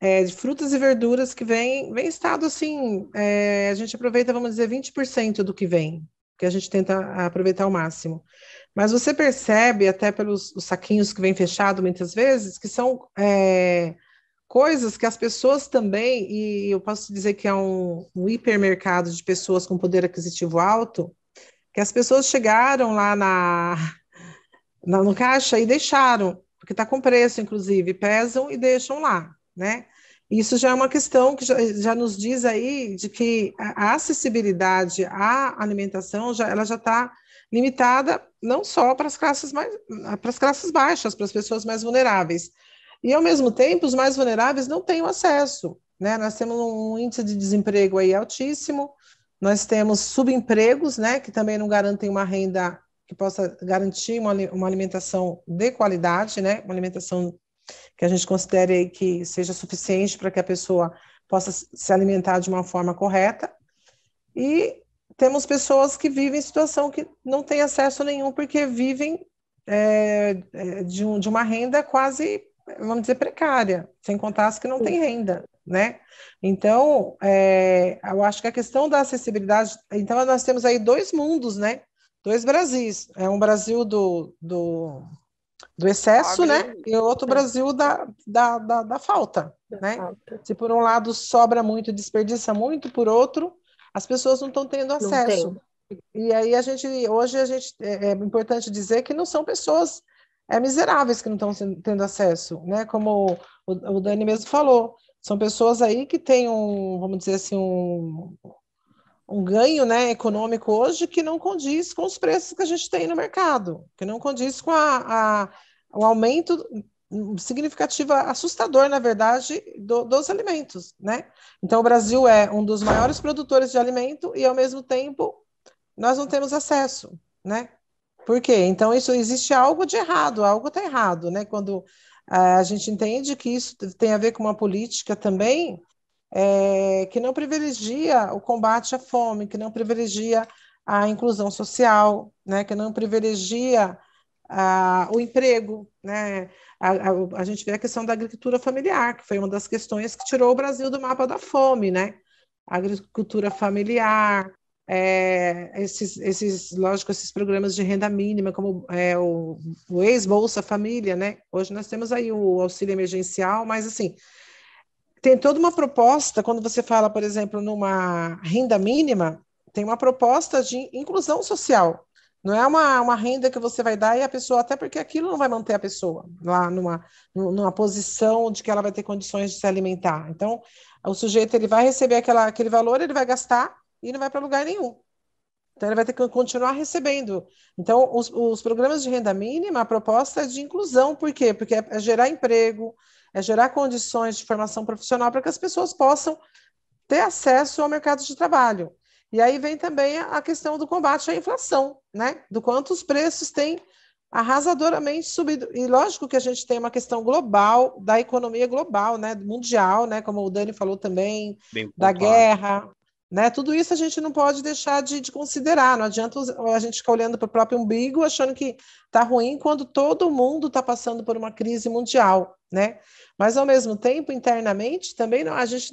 de frutas e verduras que vem estado assim, a gente aproveita, vamos dizer, 20% do que vem, que a gente tenta aproveitar ao máximo. Mas você percebe, até pelos os saquinhos que vem fechado muitas vezes, que são coisas que as pessoas também, e eu posso dizer que é um hipermercado de pessoas com poder aquisitivo alto, que as pessoas chegaram lá no caixa e deixaram, porque está com preço, inclusive, pesam e deixam lá, né? Isso já é uma questão que já nos diz aí de que a acessibilidade à alimentação ela já está limitada não só para as classes baixas, para as pessoas mais vulneráveis. E, ao mesmo tempo, os mais vulneráveis não têm o acesso, né? Nós temos um índice de desemprego aí altíssimo, nós temos subempregos, né, que também não garantem uma renda que possa garantir uma alimentação de qualidade, né, uma alimentação que a gente considere que seja suficiente para que a pessoa possa se alimentar de uma forma correta. E temos pessoas que vivem em situação que não têm acesso nenhum, porque vivem de uma renda quase, vamos dizer, precária, sem contar as que não têm renda, né? Então, eu acho que a questão da acessibilidade... Então, nós temos aí dois mundos, né? Dois Brasis. É um Brasil do excesso, né? E outro Brasil da falta, né? Se por um lado sobra muito, desperdiça muito, por outro, as pessoas não estão tendo acesso. E aí hoje é importante dizer que não são pessoas miseráveis que não estão tendo acesso, né? Como o Dani mesmo falou, são pessoas aí que têm vamos dizer assim, um ganho, né, econômico hoje que não condiz com os preços que a gente tem no mercado, que não condiz com o aumento significativo, assustador, na verdade, dos alimentos, né? Então, o Brasil é um dos maiores produtores de alimento e, ao mesmo tempo, nós não temos acesso, né? Por quê? Então, isso existe algo de errado, algo está errado, né? Quando a gente entende que isso tem a ver com uma política também que não privilegia o combate à fome, que não privilegia a inclusão social, né? Que não privilegia o emprego, né? A gente vê a questão da agricultura familiar, que foi uma das questões que tirou o Brasil do mapa da fome, né? A agricultura familiar, lógico, esses programas de renda mínima, como o ex-Bolsa Família, né? Hoje nós temos aí o auxílio emergencial, mas assim, tem toda uma proposta, quando você fala, por exemplo, numa renda mínima, tem uma proposta de inclusão social. Não é uma renda que você vai dar e a pessoa, até porque aquilo não vai manter a pessoa lá numa posição de que ela vai ter condições de se alimentar. Então, o sujeito ele vai receber aquele valor, ele vai gastar e não vai para lugar nenhum. Então, ele vai ter que continuar recebendo. Então, os programas de renda mínima, a proposta é de inclusão. Por quê? Porque é gerar emprego, é gerar condições de formação profissional para que as pessoas possam ter acesso ao mercado de trabalho. E aí vem também a questão do combate à inflação, né? Do quanto os preços têm arrasadoramente subido. E lógico que a gente tem uma questão global, da economia global, né? Mundial, né? Como o Dani falou também,
Bem
da
pontuado.
guerra, né? Tudo isso a gente não pode deixar de considerar. Não adianta a gente ficar olhando para o próprio umbigo, achando que está ruim, quando todo mundo está passando por uma crise mundial, né? Mas, ao mesmo tempo, internamente, também a gente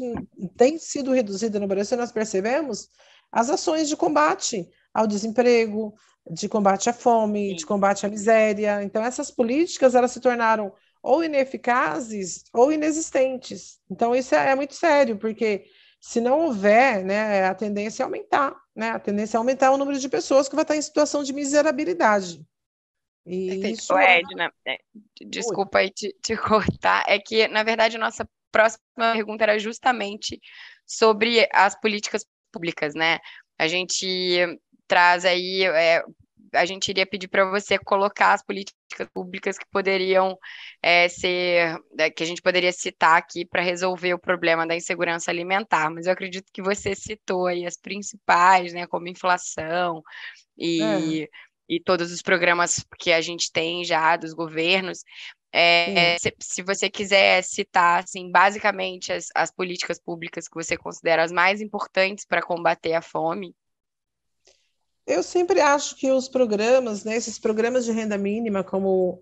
tem sido reduzida no Brasil, nós percebemos as ações de combate ao desemprego, de combate à fome, de combate à miséria. Então, essas políticas, elas se tornaram ou ineficazes ou inexistentes. Então, isso é muito sério, porque se não houver, né, a tendência é aumentar, né? A tendência é aumentar o número de pessoas que vai estar em situação de miserabilidade. E
Perfeito.
isso
Ô,
é...
Edna, desculpa aí te cortar, é que, na verdade, a nossa próxima pergunta era justamente sobre as políticas públicas, né? A gente traz aí, a gente iria pedir para você colocar as políticas públicas que poderiam que a gente poderia citar aqui para resolver o problema da insegurança alimentar, mas eu acredito que você citou aí as principais, né, como inflação,
É,
e todos os programas que a gente tem já dos governos.
sim.
Se você quiser citar, assim, basicamente as políticas públicas que você considera as mais importantes para combater a fome.
Eu sempre acho que os programas, né, esses programas de renda mínima, como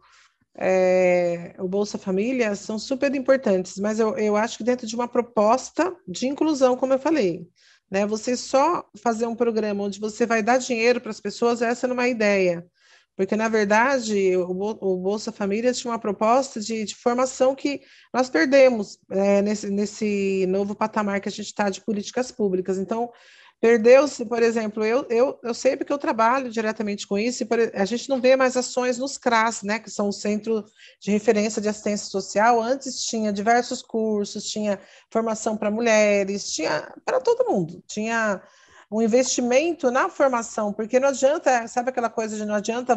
o Bolsa Família, são super importantes, mas eu acho que dentro de uma proposta de inclusão, como eu falei, né, você só fazer um programa onde você vai dar dinheiro para as pessoas, essa não é uma ideia. Porque, na verdade, o Bolsa Família tinha uma proposta de formação que nós perdemos nesse novo patamar que a gente está de políticas públicas. Então, perdeu-se, por exemplo, eu sei porque eu trabalho diretamente com isso, a gente não vê mais ações nos CRAS, né, que são o Centro de Referência de Assistência Social. Antes tinha diversos cursos, tinha formação para mulheres, tinha para todo mundo, tinha um investimento na formação, porque não adianta, sabe aquela coisa de não adianta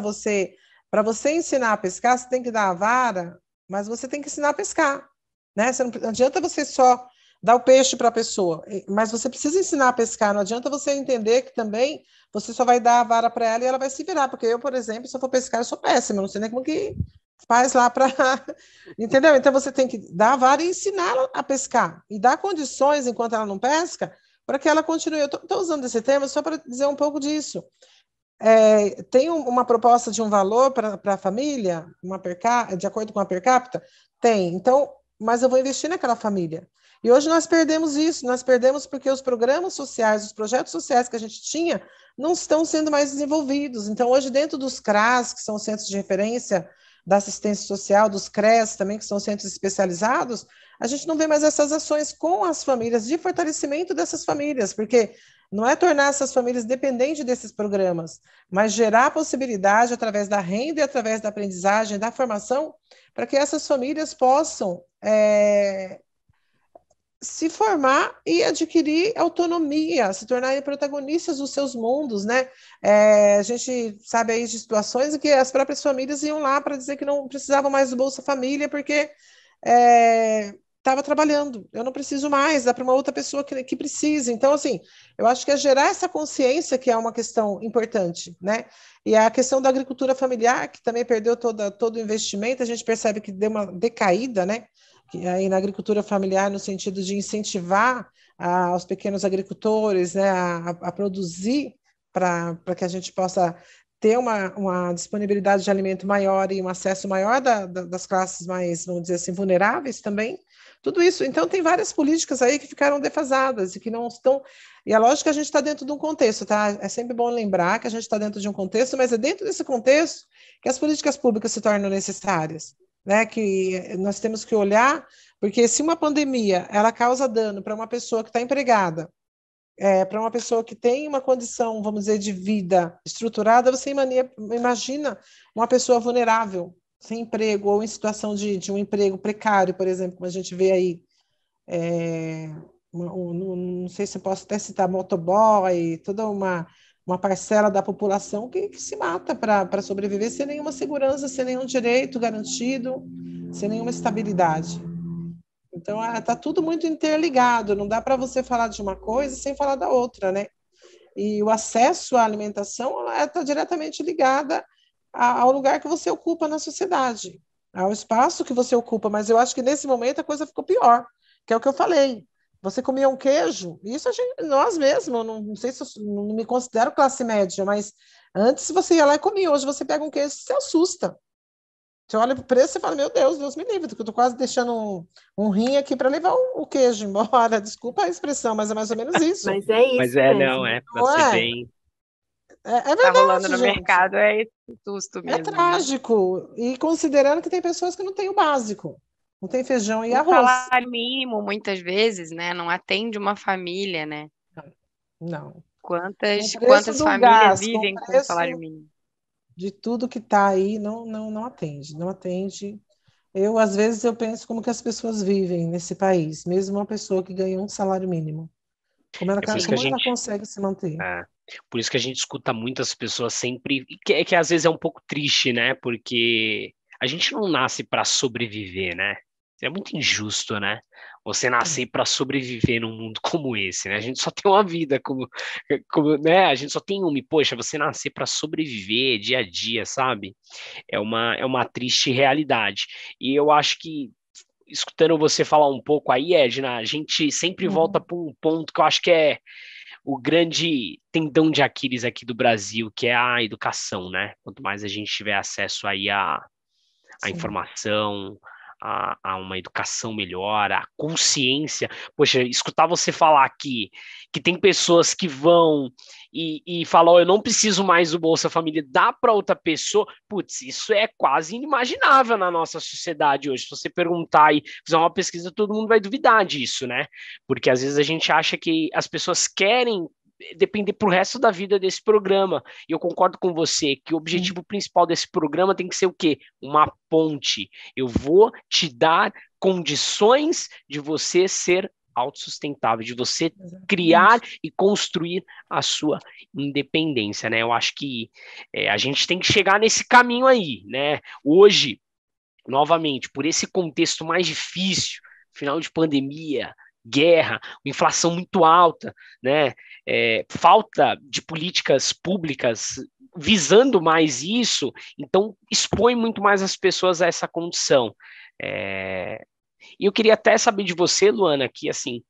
para você ensinar a pescar, você tem que dar a vara, mas você tem que ensinar a pescar, né? Não adianta você só dar o peixe para a pessoa, mas você precisa ensinar a pescar, não adianta você entender que também você só vai dar a vara para ela e ela vai se virar, porque eu, por exemplo, se eu for pescar, eu sou péssima, não sei nem como que faz lá para... Entendeu? Então você tem que dar a vara e ensiná-la a pescar, e dar condições enquanto ela não pesca, para que ela continue. Eu estou usando esse termo só para dizer um pouco disso. Tem uma proposta de um valor para a família, de acordo com a per capita? Tem. Então, mas eu vou investir naquela família. E hoje nós perdemos isso, nós perdemos porque os programas sociais, os projetos sociais que a gente tinha, não estão sendo mais desenvolvidos. Então, hoje, dentro dos CRAS, que são os centros de referência da assistência social, dos CRES também, que são centros especializados, a gente não vê mais essas ações com as famílias, de fortalecimento dessas famílias, porque não é tornar essas famílias dependentes desses programas, mas gerar a possibilidade, através da renda e através da aprendizagem, da formação, para que essas famílias possam se formar e adquirir autonomia, se tornarem protagonistas dos seus mundos, né? A gente sabe aí de situações em que as próprias famílias iam lá para dizer que não precisavam mais do Bolsa Família porque estava trabalhando, eu não preciso mais, dá para uma outra pessoa que precisa. Então, assim, eu acho que é gerar essa consciência que é uma questão importante, né? E a questão da agricultura familiar, que também perdeu todo o investimento, a gente percebe que deu uma decaída, né? Aí na agricultura familiar, no sentido de incentivar os pequenos agricultores, né, a produzir para que a gente possa ter uma disponibilidade de alimento maior e um acesso maior das classes mais, vamos dizer assim, vulneráveis também. Tudo isso. Então, tem várias políticas aí que ficaram defasadas e que não estão... E é lógico que a gente está dentro de um contexto, tá? É sempre bom lembrar que a gente está dentro de um contexto, mas é dentro desse contexto que as políticas públicas se tornam necessárias, né? Que nós temos que olhar, porque se uma pandemia ela causa dano para uma pessoa que está empregada, para uma pessoa que tem uma condição, vamos dizer, de vida estruturada, você imagina uma pessoa vulnerável, sem emprego, ou em situação de um emprego precário, por exemplo, como a gente vê aí. Não sei se eu posso até citar motoboy, toda uma uma parcela da população que se mata para sobreviver sem nenhuma segurança, sem nenhum direito garantido, sem nenhuma estabilidade. Então, está tudo muito interligado, não dá para você falar de uma coisa sem falar da outra, né? E o acesso à alimentação está diretamente ligada ao lugar que você ocupa na sociedade, ao espaço que você ocupa, mas eu acho que nesse momento a coisa ficou pior, que é o que eu falei. Você comia um queijo, isso nós mesmos, não sei se eu não me considero classe média, mas antes você ia lá e comia, hoje você pega um queijo e se assusta. Você olha para o preço e fala, meu Deus me livre, porque eu estou quase deixando um rim aqui para levar o queijo embora. Desculpa a expressão, mas é mais ou menos isso.
Mas é isso mesmo.
Para ser bem...
É verdade,
tá rolando no
gente.
mercado, é esse susto mesmo.
É trágico. E considerando que tem pessoas que não têm o básico. Não tem feijão e
O
arroz.
salário mínimo, muitas vezes, né? Não atende uma família, né?
Não.
Quantas
do
famílias
gás,
vivem
com o
com
preço
salário mínimo?
de tudo que está aí, não atende. Não atende. Às vezes, eu penso como que as pessoas vivem nesse país, mesmo uma pessoa que ganha um salário mínimo. Como ela consegue se manter?
Por isso que a gente escuta muitas pessoas sempre, que às vezes é um pouco triste, né? Porque a gente não nasce para sobreviver, né? É muito injusto, né? Você nascer para sobreviver num mundo como esse, né? A gente só tem uma vida, né? A gente só tem uma. E, poxa, você nascer para sobreviver dia a dia, sabe? É uma triste realidade. E eu acho que, escutando você falar um pouco aí, Edna, a gente sempre volta para um ponto que eu acho que é o grande tendão de Aquiles aqui do Brasil, que é a educação, né? Quanto mais a gente tiver acesso aí à informação, a uma educação melhor, a consciência. Poxa, escutar você falar aqui que tem pessoas que vão e falam, oh, eu não preciso mais do Bolsa Família, dá para outra pessoa. Putz, isso é quase inimaginável na nossa sociedade hoje. Se você perguntar e fizer uma pesquisa, todo mundo vai duvidar disso, né? Porque às vezes a gente acha que as pessoas querem depender pro resto da vida desse programa. E eu concordo com você que o objetivo principal desse programa tem que ser o quê? Uma ponte. Eu vou te dar condições de você ser autossustentável, de você criar e construir a sua independência, né? Eu acho que a gente tem que chegar nesse caminho aí, né? Hoje, novamente, por esse contexto mais difícil, final de pandemia, guerra, inflação muito alta, né? Falta de políticas públicas visando mais isso, então expõe muito mais as pessoas a essa condição. E eu queria até saber de você, Luana, que assim,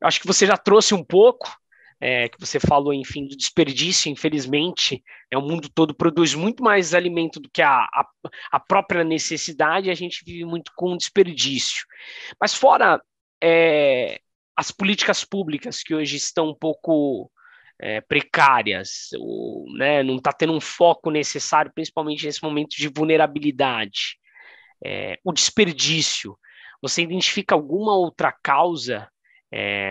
eu acho que você já trouxe um pouco, que você falou, enfim, do desperdício, infelizmente, o mundo todo produz muito mais alimento do que a própria necessidade, e a gente vive muito com desperdício. Mas fora as políticas públicas que hoje estão um pouco precárias, né, não está tendo um foco necessário, principalmente nesse momento de vulnerabilidade, o desperdício, você identifica alguma outra causa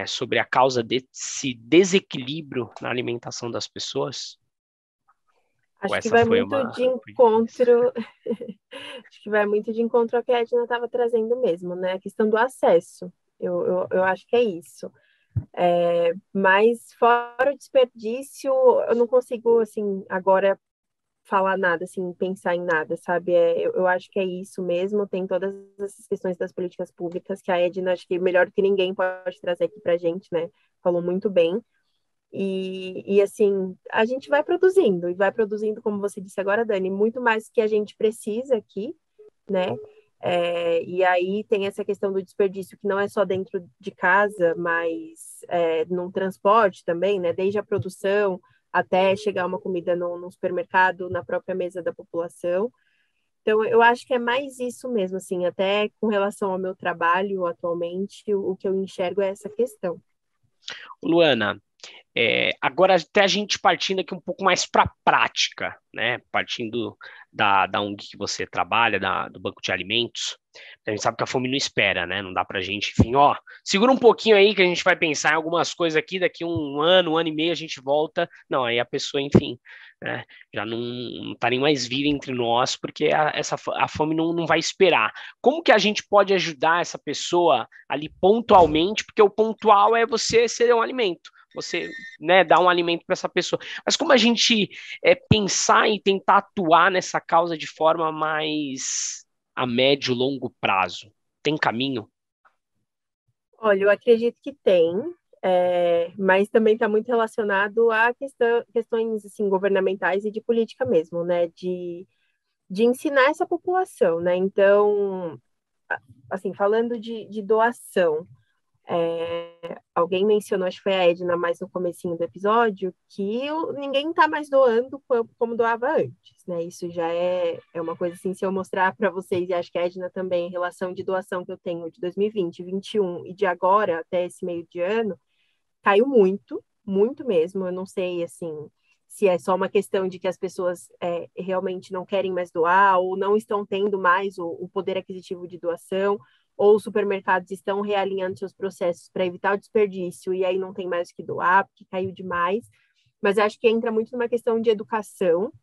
sobre a causa desse desequilíbrio na alimentação das pessoas?
Acho que vai muito de encontro. Acho que vai muito de encontro ao que a Edna estava trazendo mesmo, né? A questão do acesso. Eu acho que é isso. Mas fora o desperdício, eu não consigo, assim, agora falar nada, assim, pensar em nada, sabe? Eu acho que é isso mesmo. Tem todas essas questões das políticas públicas que a Edna, acho que melhor do que ninguém pode trazer aqui pra gente, né? Falou muito bem. E assim, a gente vai produzindo, e vai produzindo, como você disse agora, Dani, muito mais que a gente precisa aqui, né? E aí tem essa questão do desperdício, que não é só dentro de casa, mas no transporte também, né? Desde a produção até chegar uma comida no supermercado, na própria mesa da população. Então, eu acho que é mais isso mesmo, assim, até com relação ao meu trabalho atualmente, o que eu enxergo é essa questão.
Luana, agora até a gente partindo aqui um pouco mais para a prática, né? Partindo da ONG que você trabalha, do Banco de Alimentos, a gente sabe que a fome não espera, né? Não dá para a gente, enfim, segura um pouquinho aí que a gente vai pensar em algumas coisas aqui, daqui um ano e meio a gente volta. Não, aí a pessoa, enfim, né, já não tá nem mais viva entre nós, porque a fome não vai esperar. Como que a gente pode ajudar essa pessoa ali pontualmente? Porque o pontual é você ser um alimento. você, né, dá um alimento para essa pessoa. Mas como a gente pensar e tentar atuar nessa causa de forma mais a médio e longo prazo? Tem caminho?
Olha, eu acredito que tem, mas também está muito relacionado a questões assim, governamentais e de política mesmo, né? De ensinar essa população, né? Então, assim, falando de doação, alguém mencionou, acho que foi a Edna, mais no comecinho do episódio, que ninguém está mais doando como doava antes, né? Isso já é uma coisa assim, se eu mostrar para vocês, e acho que a Edna também, em relação de doação que eu tenho de 2020, 2021 e de agora até esse meio de ano, caiu muito, muito mesmo. Eu não sei, assim, se é só uma questão de que as pessoas realmente não querem mais doar ou não estão tendo mais o poder aquisitivo de doação, ou os supermercados estão realinhando seus processos para evitar o desperdício e aí não tem mais o que doar, porque caiu demais. Mas acho que entra muito numa questão de educação,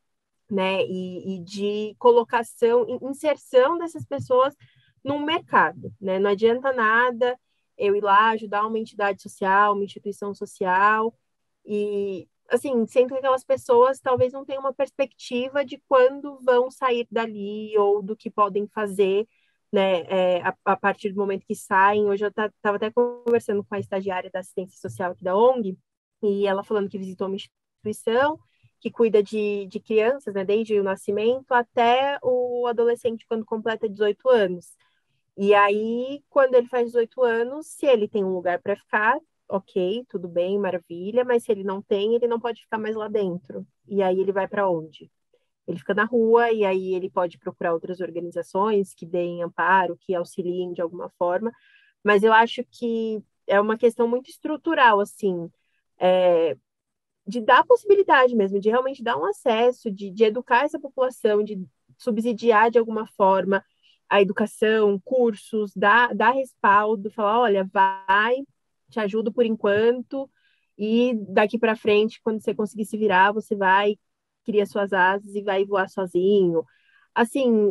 né, e de colocação, inserção dessas pessoas no mercado, né? Não adianta nada eu ir lá ajudar uma entidade social, uma instituição social, e, assim, sendo que aquelas pessoas talvez não tenham uma perspectiva de quando vão sair dali ou do que podem fazer, né, a partir do momento que saem. Hoje eu estava até conversando com a estagiária da assistência social aqui da ONG, e ela falando que visitou uma instituição que cuida de crianças, né, desde o nascimento até o adolescente quando completa 18 anos. E aí, quando ele faz 18 anos, se ele tem um lugar para ficar, ok, tudo bem, maravilha, mas se ele não tem, ele não pode ficar mais lá dentro. E aí ele vai para onde? Ele fica na rua e aí ele pode procurar outras organizações que deem amparo, que auxiliem de alguma forma, mas eu acho que é uma questão muito estrutural, assim, de dar possibilidade mesmo, de realmente dar um acesso, de educar essa população, de subsidiar de alguma forma a educação, cursos, dar respaldo, falar, olha, vai, te ajudo por enquanto, e daqui para frente, quando você conseguir se virar, você vai, cria suas asas e vai voar sozinho. Assim,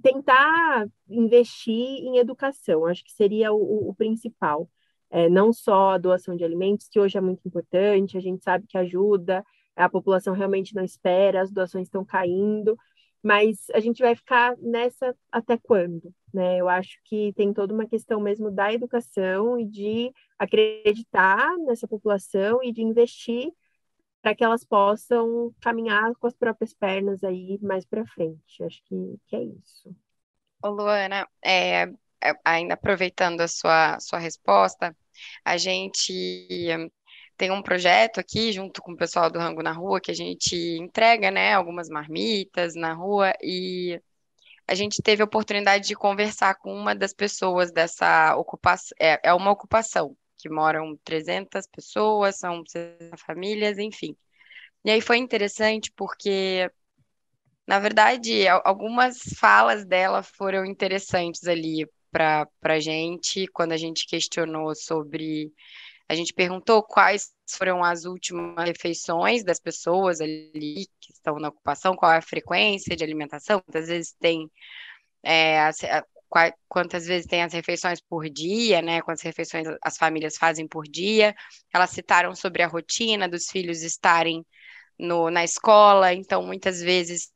tentar investir em educação, acho que seria o principal. Não só a doação de alimentos, que hoje é muito importante, a gente sabe que ajuda, a população realmente não espera, as doações estão caindo, mas a gente vai ficar nessa até quando, né? Eu acho que tem toda uma questão mesmo da educação e de acreditar nessa população e de investir para que elas possam caminhar com as próprias pernas aí mais para frente. Acho que é isso.
Ô, Luana, ainda aproveitando a sua resposta, a gente tem um projeto aqui, junto com o pessoal do Rango na Rua, que a gente entrega, né, algumas marmitas na rua, e a gente teve a oportunidade de conversar com uma das pessoas dessa ocupação. É uma ocupação, que moram 300 pessoas, são 60 famílias, enfim. E aí foi interessante porque, na verdade, algumas falas dela foram interessantes ali para a gente, quando a gente questionou sobre. A gente perguntou quais foram as últimas refeições das pessoas ali que estão na ocupação, qual é a frequência de alimentação, quantas vezes tem quantas vezes tem as refeições por dia, né? Quantas refeições as famílias fazem por dia. Elas citaram sobre a rotina dos filhos estarem na escola, então muitas vezes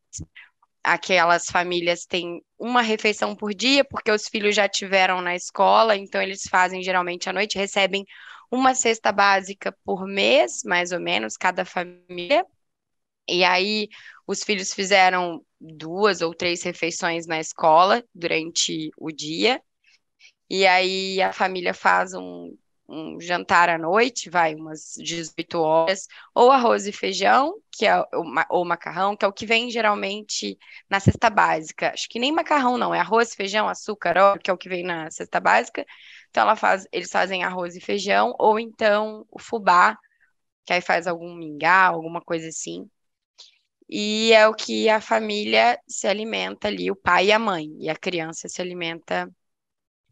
aquelas famílias têm uma refeição por dia, porque os filhos já tiveram na escola, então eles fazem geralmente à noite, recebem uma cesta básica por mês, mais ou menos, cada família. E aí os filhos fizeram 2 ou 3 refeições na escola durante o dia. E aí a família faz um jantar à noite, vai umas 18 horas, ou arroz e feijão, ou macarrão, que é o que vem geralmente na cesta básica. Acho que nem macarrão não, é arroz, feijão, açúcar, óleo, que é o que vem na cesta básica. Então eles fazem arroz e feijão, ou então o fubá, que aí faz algum mingau, alguma coisa assim. E é o que a família se alimenta ali, o pai e a mãe, e a criança se alimenta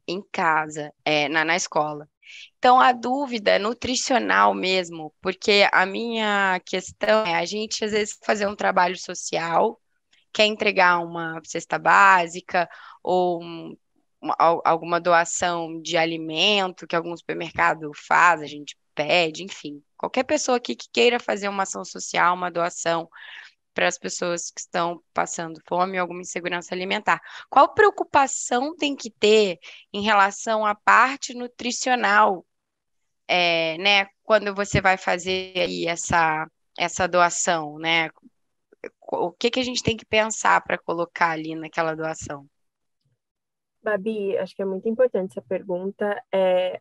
em casa, na escola. Então, a dúvida é nutricional mesmo, porque a minha questão é a gente, às vezes, fazer um trabalho social, quer entregar uma cesta básica ou alguma doação de alimento que algum supermercado faz, a gente pede, enfim. Qualquer pessoa aqui que queira fazer uma ação social, uma doação para as pessoas que estão passando fome ou alguma insegurança alimentar. Qual preocupação tem que ter em relação à parte nutricional, né, quando você vai fazer aí essa doação, né? O que a gente tem que pensar para colocar ali naquela doação?
Babi, acho que é muito importante essa pergunta.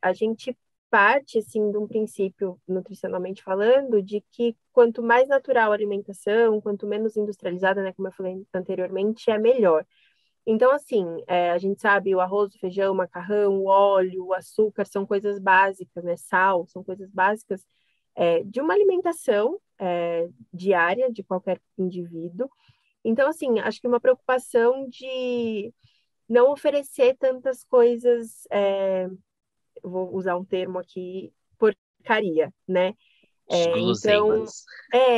A gente parte, assim, de um princípio, nutricionalmente falando, de que quanto mais natural a alimentação, quanto menos industrializada, né, como eu falei anteriormente, é melhor. Então, assim, a gente sabe o arroz, o feijão, o macarrão, o óleo, o açúcar são coisas básicas, né? Sal, são coisas básicas de uma alimentação diária de qualquer indivíduo. Então, assim, acho que uma preocupação de não oferecer tantas coisas, vou usar um termo aqui, porcaria, né?
Os
Então,
guloseimas.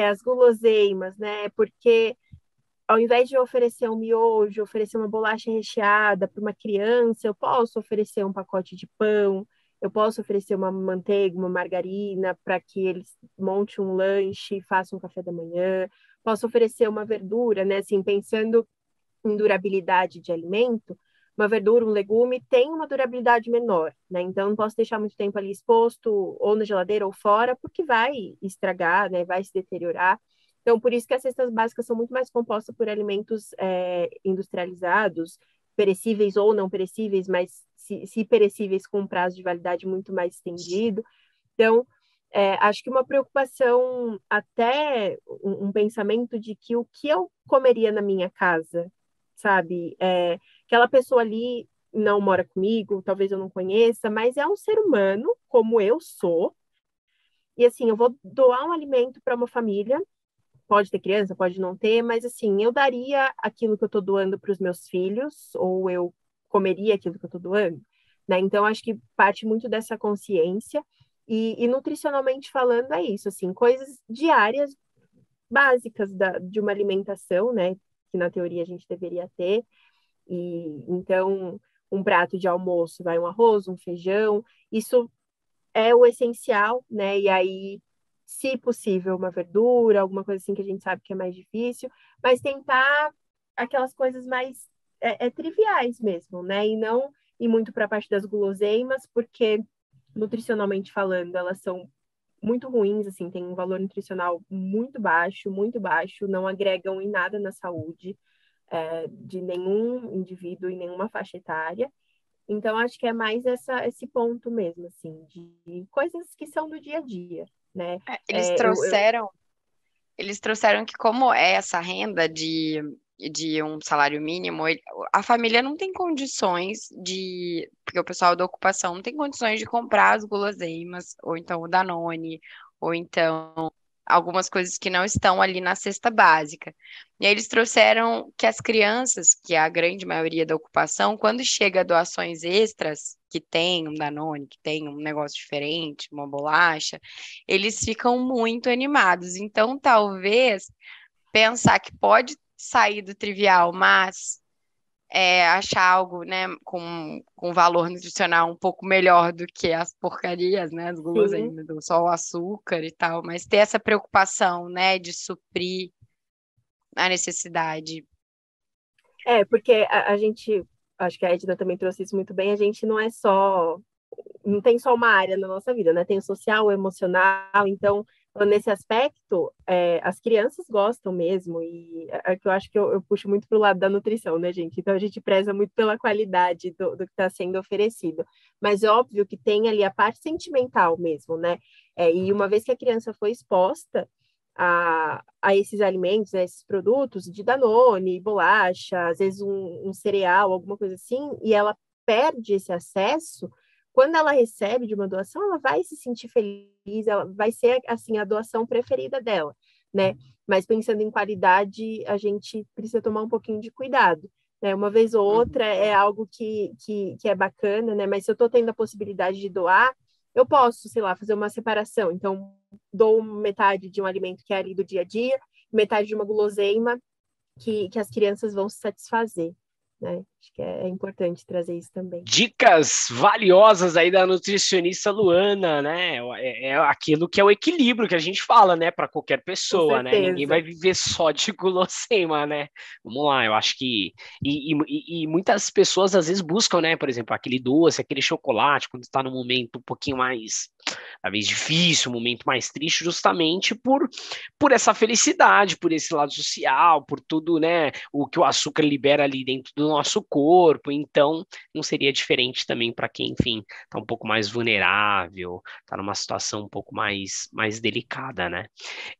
as guloseimas, né? Porque ao invés de oferecer um miojo, oferecer uma bolacha recheada para uma criança, eu posso oferecer um pacote de pão, eu posso oferecer uma manteiga, uma margarina, para que eles montem um lanche, façam um café da manhã. Posso oferecer uma verdura, né? Assim, pensando em durabilidade de alimento, uma verdura, um legume tem uma durabilidade menor, né? Então, não posso deixar muito tempo ali exposto, ou na geladeira ou fora, porque vai estragar, né? Vai se deteriorar. Então, por isso que as cestas básicas são muito mais compostas por alimentos industrializados, perecíveis ou não perecíveis, mas se perecíveis com um prazo de validade muito mais estendido. Então, acho que uma preocupação, até um pensamento de que o que eu comeria na minha casa, sabe? Aquela pessoa ali não mora comigo, talvez eu não conheça, mas é um ser humano, como eu sou, e assim, eu vou doar um alimento para uma família, pode ter criança, pode não ter, mas assim, eu daria aquilo que eu estou doando para os meus filhos, ou eu comeria aquilo que eu estou doando, né? Então, acho que parte muito dessa consciência, e nutricionalmente falando, é isso, assim, coisas diárias, básicas de uma alimentação, né? Que na teoria a gente deveria ter, e então um prato de almoço vai um arroz, um feijão, isso é o essencial, né? E aí, se possível, uma verdura, alguma coisa assim que a gente sabe que é mais difícil, mas tentar aquelas coisas mais triviais mesmo, né? E não ir muito para a parte das guloseimas, porque nutricionalmente falando, elas são muito ruins, assim, tem um valor nutricional muito baixo, não agregam em nada na saúde de nenhum indivíduo em nenhuma faixa etária. Então, acho que é mais esse ponto mesmo, assim, de coisas que são do dia a dia, né?
Eles
É,
trouxeram, eles trouxeram que como é essa renda de um salário mínimo, a família não tem condições porque o pessoal da ocupação não tem condições de comprar as guloseimas, ou então o Danone, ou então algumas coisas que não estão ali na cesta básica. E aí eles trouxeram que as crianças, que é a grande maioria da ocupação, quando chega a doações extras, que tem um Danone, que tem um negócio diferente, uma bolacha, eles ficam muito animados. Então, talvez pensar que pode sair do trivial, mas achar algo, né, com valor nutricional um pouco melhor do que as porcarias, né, as
sim,
guloseimas, só o açúcar e tal, mas ter essa preocupação, né, de suprir a necessidade.
porque a gente, acho que a Edna também trouxe isso muito bem, a gente não tem só uma área na nossa vida, né? Tem o social, o emocional, então, nesse aspecto, as crianças gostam mesmo, e é que eu acho que eu puxo muito para o lado da nutrição, né, gente? Então, a gente preza muito pela qualidade do que está sendo oferecido, mas é óbvio que tem ali a parte sentimental mesmo, né? E uma vez que a criança foi exposta a esses alimentos, a esses produtos de Danone, bolacha, às vezes um cereal, alguma coisa assim, e ela perde esse acesso, quando ela recebe de uma doação, ela vai se sentir feliz, ela vai ser assim a doação preferida dela, né? Mas pensando em qualidade, a gente precisa tomar um pouquinho de cuidado, né? Uma vez ou outra é algo que é bacana, né? Mas se eu estou tendo a possibilidade de doar, eu posso, sei lá, fazer uma separação. Então, dou metade de um alimento que é ali do dia a dia, metade de uma guloseima que as crianças vão se satisfazer. né? Acho que é importante trazer isso também.
Dicas valiosas aí da nutricionista Luana, né? É aquilo que é o equilíbrio que a gente fala, né? Para qualquer pessoa, né? Ninguém vai viver só de guloseima, né? Vamos lá, eu acho que. E muitas pessoas às vezes buscam, né? Por exemplo, aquele doce, aquele chocolate, quando está num momento um pouquinho mais, talvez difícil, um momento mais triste, justamente por essa felicidade, por esse lado social, por tudo, né? O que o açúcar libera ali dentro do nosso corpo. Então, não seria diferente também para quem, enfim, está um pouco mais vulnerável, está numa situação um pouco mais delicada, né?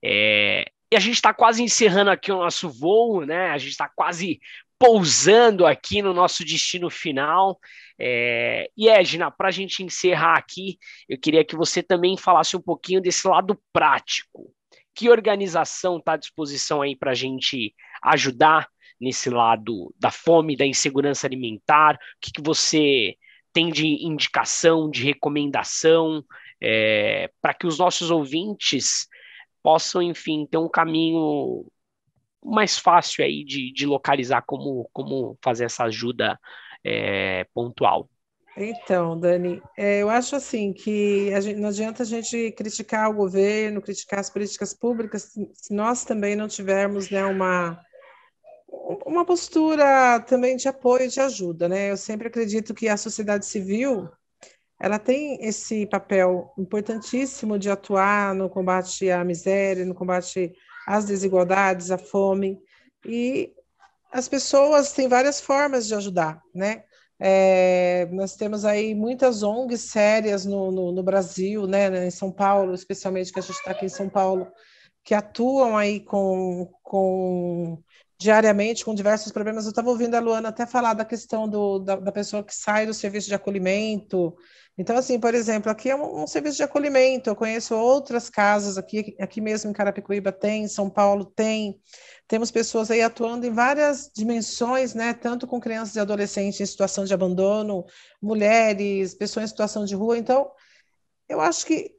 E a gente está quase encerrando aqui o nosso voo, né? A gente está quase pousando aqui no nosso destino final. E Edna, para a gente encerrar aqui, eu queria que você também falasse um pouquinho desse lado prático. Que organização está à disposição aí para a gente ajudar nesse lado da fome, da insegurança alimentar? O que você tem de indicação, de recomendação, para que os nossos ouvintes possam, enfim, ter um caminho mais fácil aí de localizar como fazer essa ajuda pontual?
Então, Dani, eu acho assim que não adianta a gente criticar o governo, criticar as políticas públicas, se nós também não tivermos, né, uma postura também de apoio, de ajuda, né? Eu sempre acredito que a sociedade civil, ela tem esse papel importantíssimo de atuar no combate à miséria, no combate às desigualdades, à fome, e as pessoas têm várias formas de ajudar, né? Nós temos aí muitas ONGs sérias no Brasil, né? Em São Paulo, especialmente, que a gente está aqui em São Paulo, que atuam aí diariamente com diversos problemas. Eu estava ouvindo a Luana até falar da questão da pessoa que sai do serviço de acolhimento. Então, assim, por exemplo, aqui é um serviço de acolhimento. Eu conheço outras casas aqui mesmo em Carapicuíba tem, em São Paulo tem. Temos pessoas aí atuando em várias dimensões, né? Tanto com crianças e adolescentes em situação de abandono, mulheres, pessoas em situação de rua. Então, eu acho que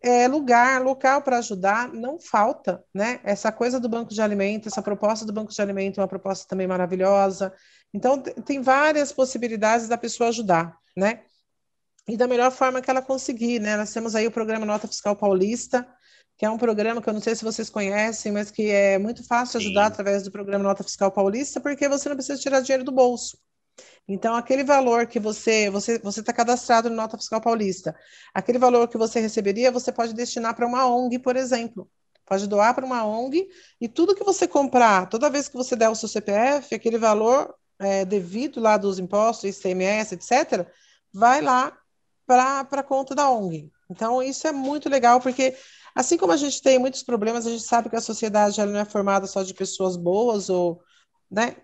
local para ajudar não falta, né? Essa coisa do banco de alimento, essa proposta do banco de alimento é uma proposta também maravilhosa. Então, tem várias possibilidades da pessoa ajudar, né? E da melhor forma que ela conseguir, né? Nós temos aí o programa Nota Fiscal Paulista, que é um programa que eu não sei se vocês conhecem, mas que é muito fácil ajudar através do programa Nota Fiscal Paulista, porque você não precisa tirar dinheiro do bolso. Então, aquele valor que você está cadastrado no Nota Fiscal Paulista, aquele valor que você receberia, você pode destinar para uma ONG, por exemplo. Pode doar para uma ONG e tudo que você comprar, toda vez que você der o seu CPF, aquele valor devido lá dos impostos, ICMS, etc., vai lá para a conta da ONG. Então, isso é muito legal, porque assim como a gente tem muitos problemas, a gente sabe que a sociedade ela não é formada só de pessoas boas ou, né,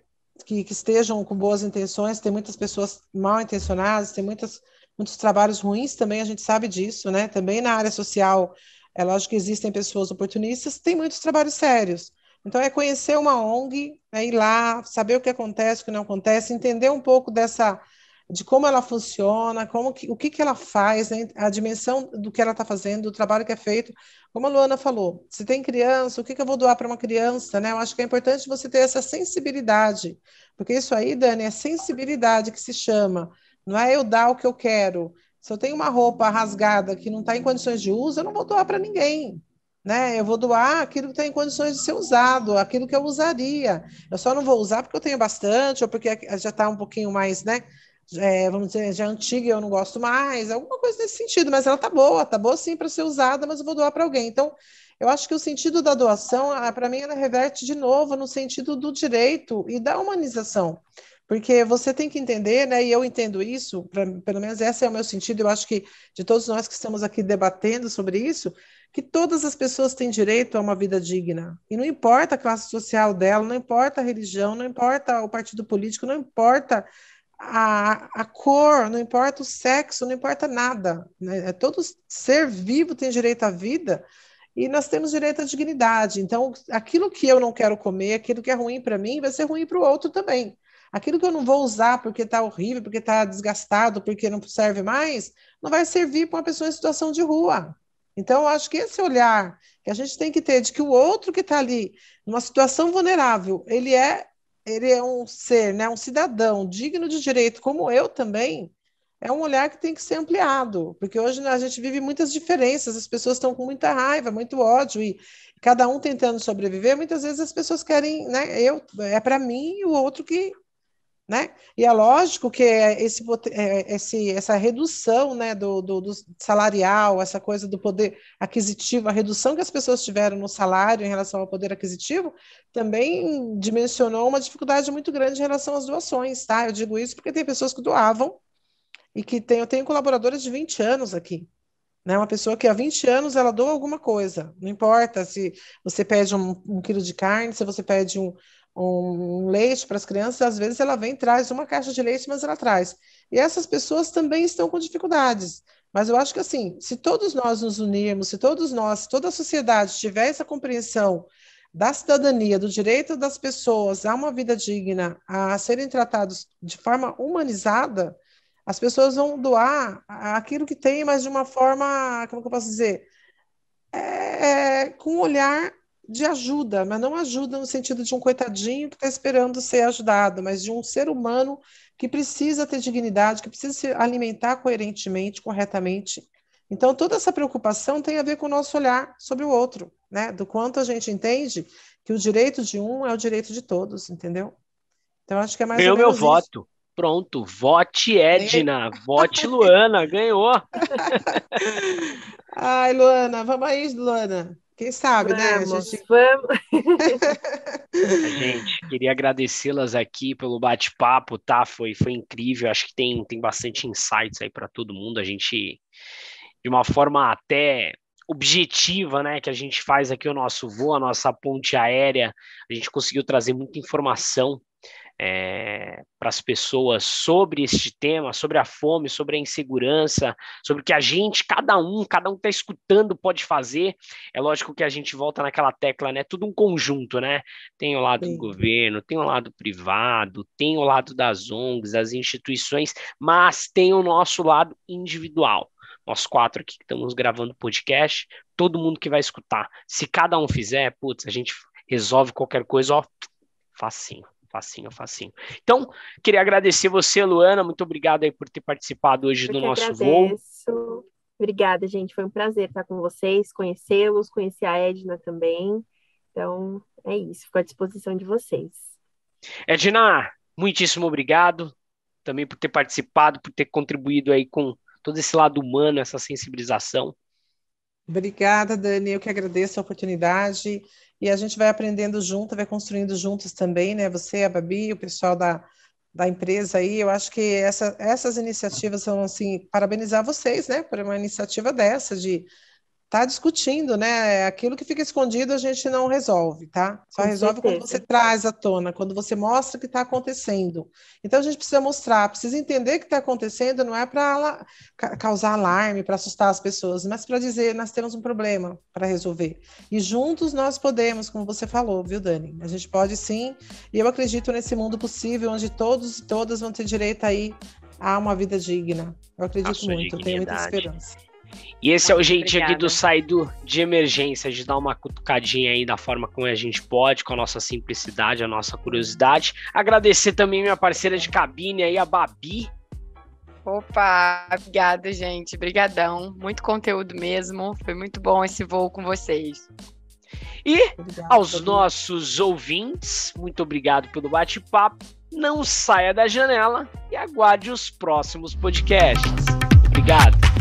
que estejam com boas intenções, tem muitas pessoas mal intencionadas, tem muitos trabalhos ruins também, a gente sabe disso, né? Também na área social, é lógico que existem pessoas oportunistas, tem muitos trabalhos sérios. Então, é conhecer uma ONG, é ir lá, saber o que acontece, o que não acontece, entender um pouco de como ela funciona, o que ela faz, né? A dimensão do que ela está fazendo, do trabalho que é feito. Como a Luana falou, se tem criança, o que eu vou doar para uma criança, né? Eu acho que é importante você ter essa sensibilidade, porque isso aí, Dani, é sensibilidade que se chama, não é eu dar o que eu quero. Se eu tenho uma roupa rasgada que não está em condições de uso, eu não vou doar para ninguém. Né? Eu vou doar aquilo que está em condições de ser usado, aquilo que eu usaria. Eu só não vou usar porque eu tenho bastante, ou porque já está um pouquinho mais, né? Vamos dizer, já é antiga e eu não gosto mais, alguma coisa nesse sentido, mas ela tá boa sim para ser usada, mas eu vou doar para alguém. Então, eu acho que o sentido da doação, para mim, ela reverte de novo no sentido do direito e da humanização, porque você tem que entender, né, e eu entendo isso, pelo menos esse é o meu sentido, eu acho que de todos nós que estamos aqui debatendo sobre isso, que todas as pessoas têm direito a uma vida digna, e não importa a classe social dela, não importa a religião, não importa o partido político, não importa a cor, não importa o sexo, não importa nada, né? Todo ser vivo tem direito à vida e nós temos direito à dignidade. Então, aquilo que eu não quero comer, aquilo que é ruim para mim, vai ser ruim para o outro também. Aquilo que eu não vou usar porque está horrível, porque está desgastado, porque não serve mais, não vai servir para uma pessoa em situação de rua. Então, eu acho que esse olhar que a gente tem que ter de que o outro que está ali, numa situação vulnerável, ele é ele é um ser, né, um cidadão digno de direito, como eu também, é um olhar que tem que ser ampliado, porque hoje a gente vive muitas diferenças, as pessoas estão com muita raiva, muito ódio, e cada um tentando sobreviver, muitas vezes as pessoas querem, né, é para mim e o outro que, né? E é lógico que essa redução, né, do salarial, essa coisa do poder aquisitivo, a redução que as pessoas tiveram no salário em relação ao poder aquisitivo, também dimensionou uma dificuldade muito grande em relação às doações, tá? Eu digo isso porque tem pessoas que doavam e que eu tenho colaboradores de 20 anos aqui, né? Uma pessoa que há 20 anos ela doa alguma coisa, não importa se você pede um quilo de carne, se você pede um leite para as crianças, às vezes ela vem e traz uma caixa de leite, mas ela traz. E essas pessoas também estão com dificuldades. Mas eu acho que, assim, se todos nós nos unirmos, se todos nós, se toda a sociedade tiver essa compreensão da cidadania, do direito das pessoas a uma vida digna, a serem tratados de forma humanizada, as pessoas vão doar aquilo que tem, mas de uma forma, como que eu posso dizer? Com um olhar de ajuda, mas não ajuda no sentido de um coitadinho que está esperando ser ajudado, mas de um ser humano que precisa ter dignidade, que precisa se alimentar coerentemente, corretamente. Então, toda essa preocupação tem a ver com o nosso olhar sobre o outro, né? Do quanto a gente entende que o direito de um é o direito de todos, entendeu? Então, acho que é mais
Ganhou
ou menos
meu voto. Pronto, vote Edna, vote Luana, ganhou.
Ai, Luana, vamos aí, Luana. Quem sabe, né?
Vamos.
Gente, queria agradecê-las aqui pelo bate-papo, tá? Foi incrível. Acho que tem bastante insights aí para todo mundo. A gente, de uma forma até objetiva, né, que a gente faz aqui o nosso voo, a nossa ponte aérea, a gente conseguiu trazer muita informação para as pessoas sobre este tema, sobre a fome, sobre a insegurança, sobre o que a gente, cada um que está escutando pode fazer. É lógico que a gente volta naquela tecla, né? Tudo um conjunto, né? Tem o lado do governo, tem o lado privado, tem o lado das ONGs, das instituições, mas tem o nosso lado individual. Nós 4 aqui que estamos gravando podcast, todo mundo que vai escutar. Se cada um fizer, putz, a gente resolve qualquer coisa, ó, facinho. Facinho. Então, queria agradecer você, Luana, muito obrigado aí por ter participado hoje do nosso voo.
Obrigada, gente, foi um prazer estar com vocês, conhecê-los, conhecer a Edna também. Então, é isso, fico à disposição de vocês.
Edna, muitíssimo obrigado também por ter participado, por ter contribuído aí com todo esse lado humano, essa sensibilização.
Obrigada, Dani, eu que agradeço a oportunidade. E a gente vai aprendendo junto, vai construindo juntos também, né? Você, a Babi, o pessoal da empresa aí. Eu acho que essas iniciativas são, assim, parabenizar vocês, né? Por uma iniciativa dessa, de estar discutindo, né? Aquilo que fica escondido a gente não resolve, tá? Só resolve quando você traz à tona, quando você mostra o que está acontecendo. Então a gente precisa mostrar, precisa entender o que está acontecendo, não é para causar alarme, para assustar as pessoas, mas para dizer, nós temos um problema para resolver. E juntos nós podemos, como você falou, viu, Dani? A gente pode sim, e eu acredito nesse mundo possível, onde todos e todas vão ter direito aí a uma vida digna. Eu acredito muito, eu tenho muita esperança.
E esse é o jeitinho aqui do Saído de Emergência, de dar uma cutucadinha aí da forma como a gente pode, com a nossa simplicidade, a nossa curiosidade. Agradecer também minha parceira de cabine aí, a Babi.
Opa, obrigada, gente. Brigadão. Muito conteúdo mesmo. Foi muito bom esse voo com vocês.
E aos nossos ouvintes, muito obrigado pelo bate-papo. Não saia da janela e aguarde os próximos podcasts. Obrigado.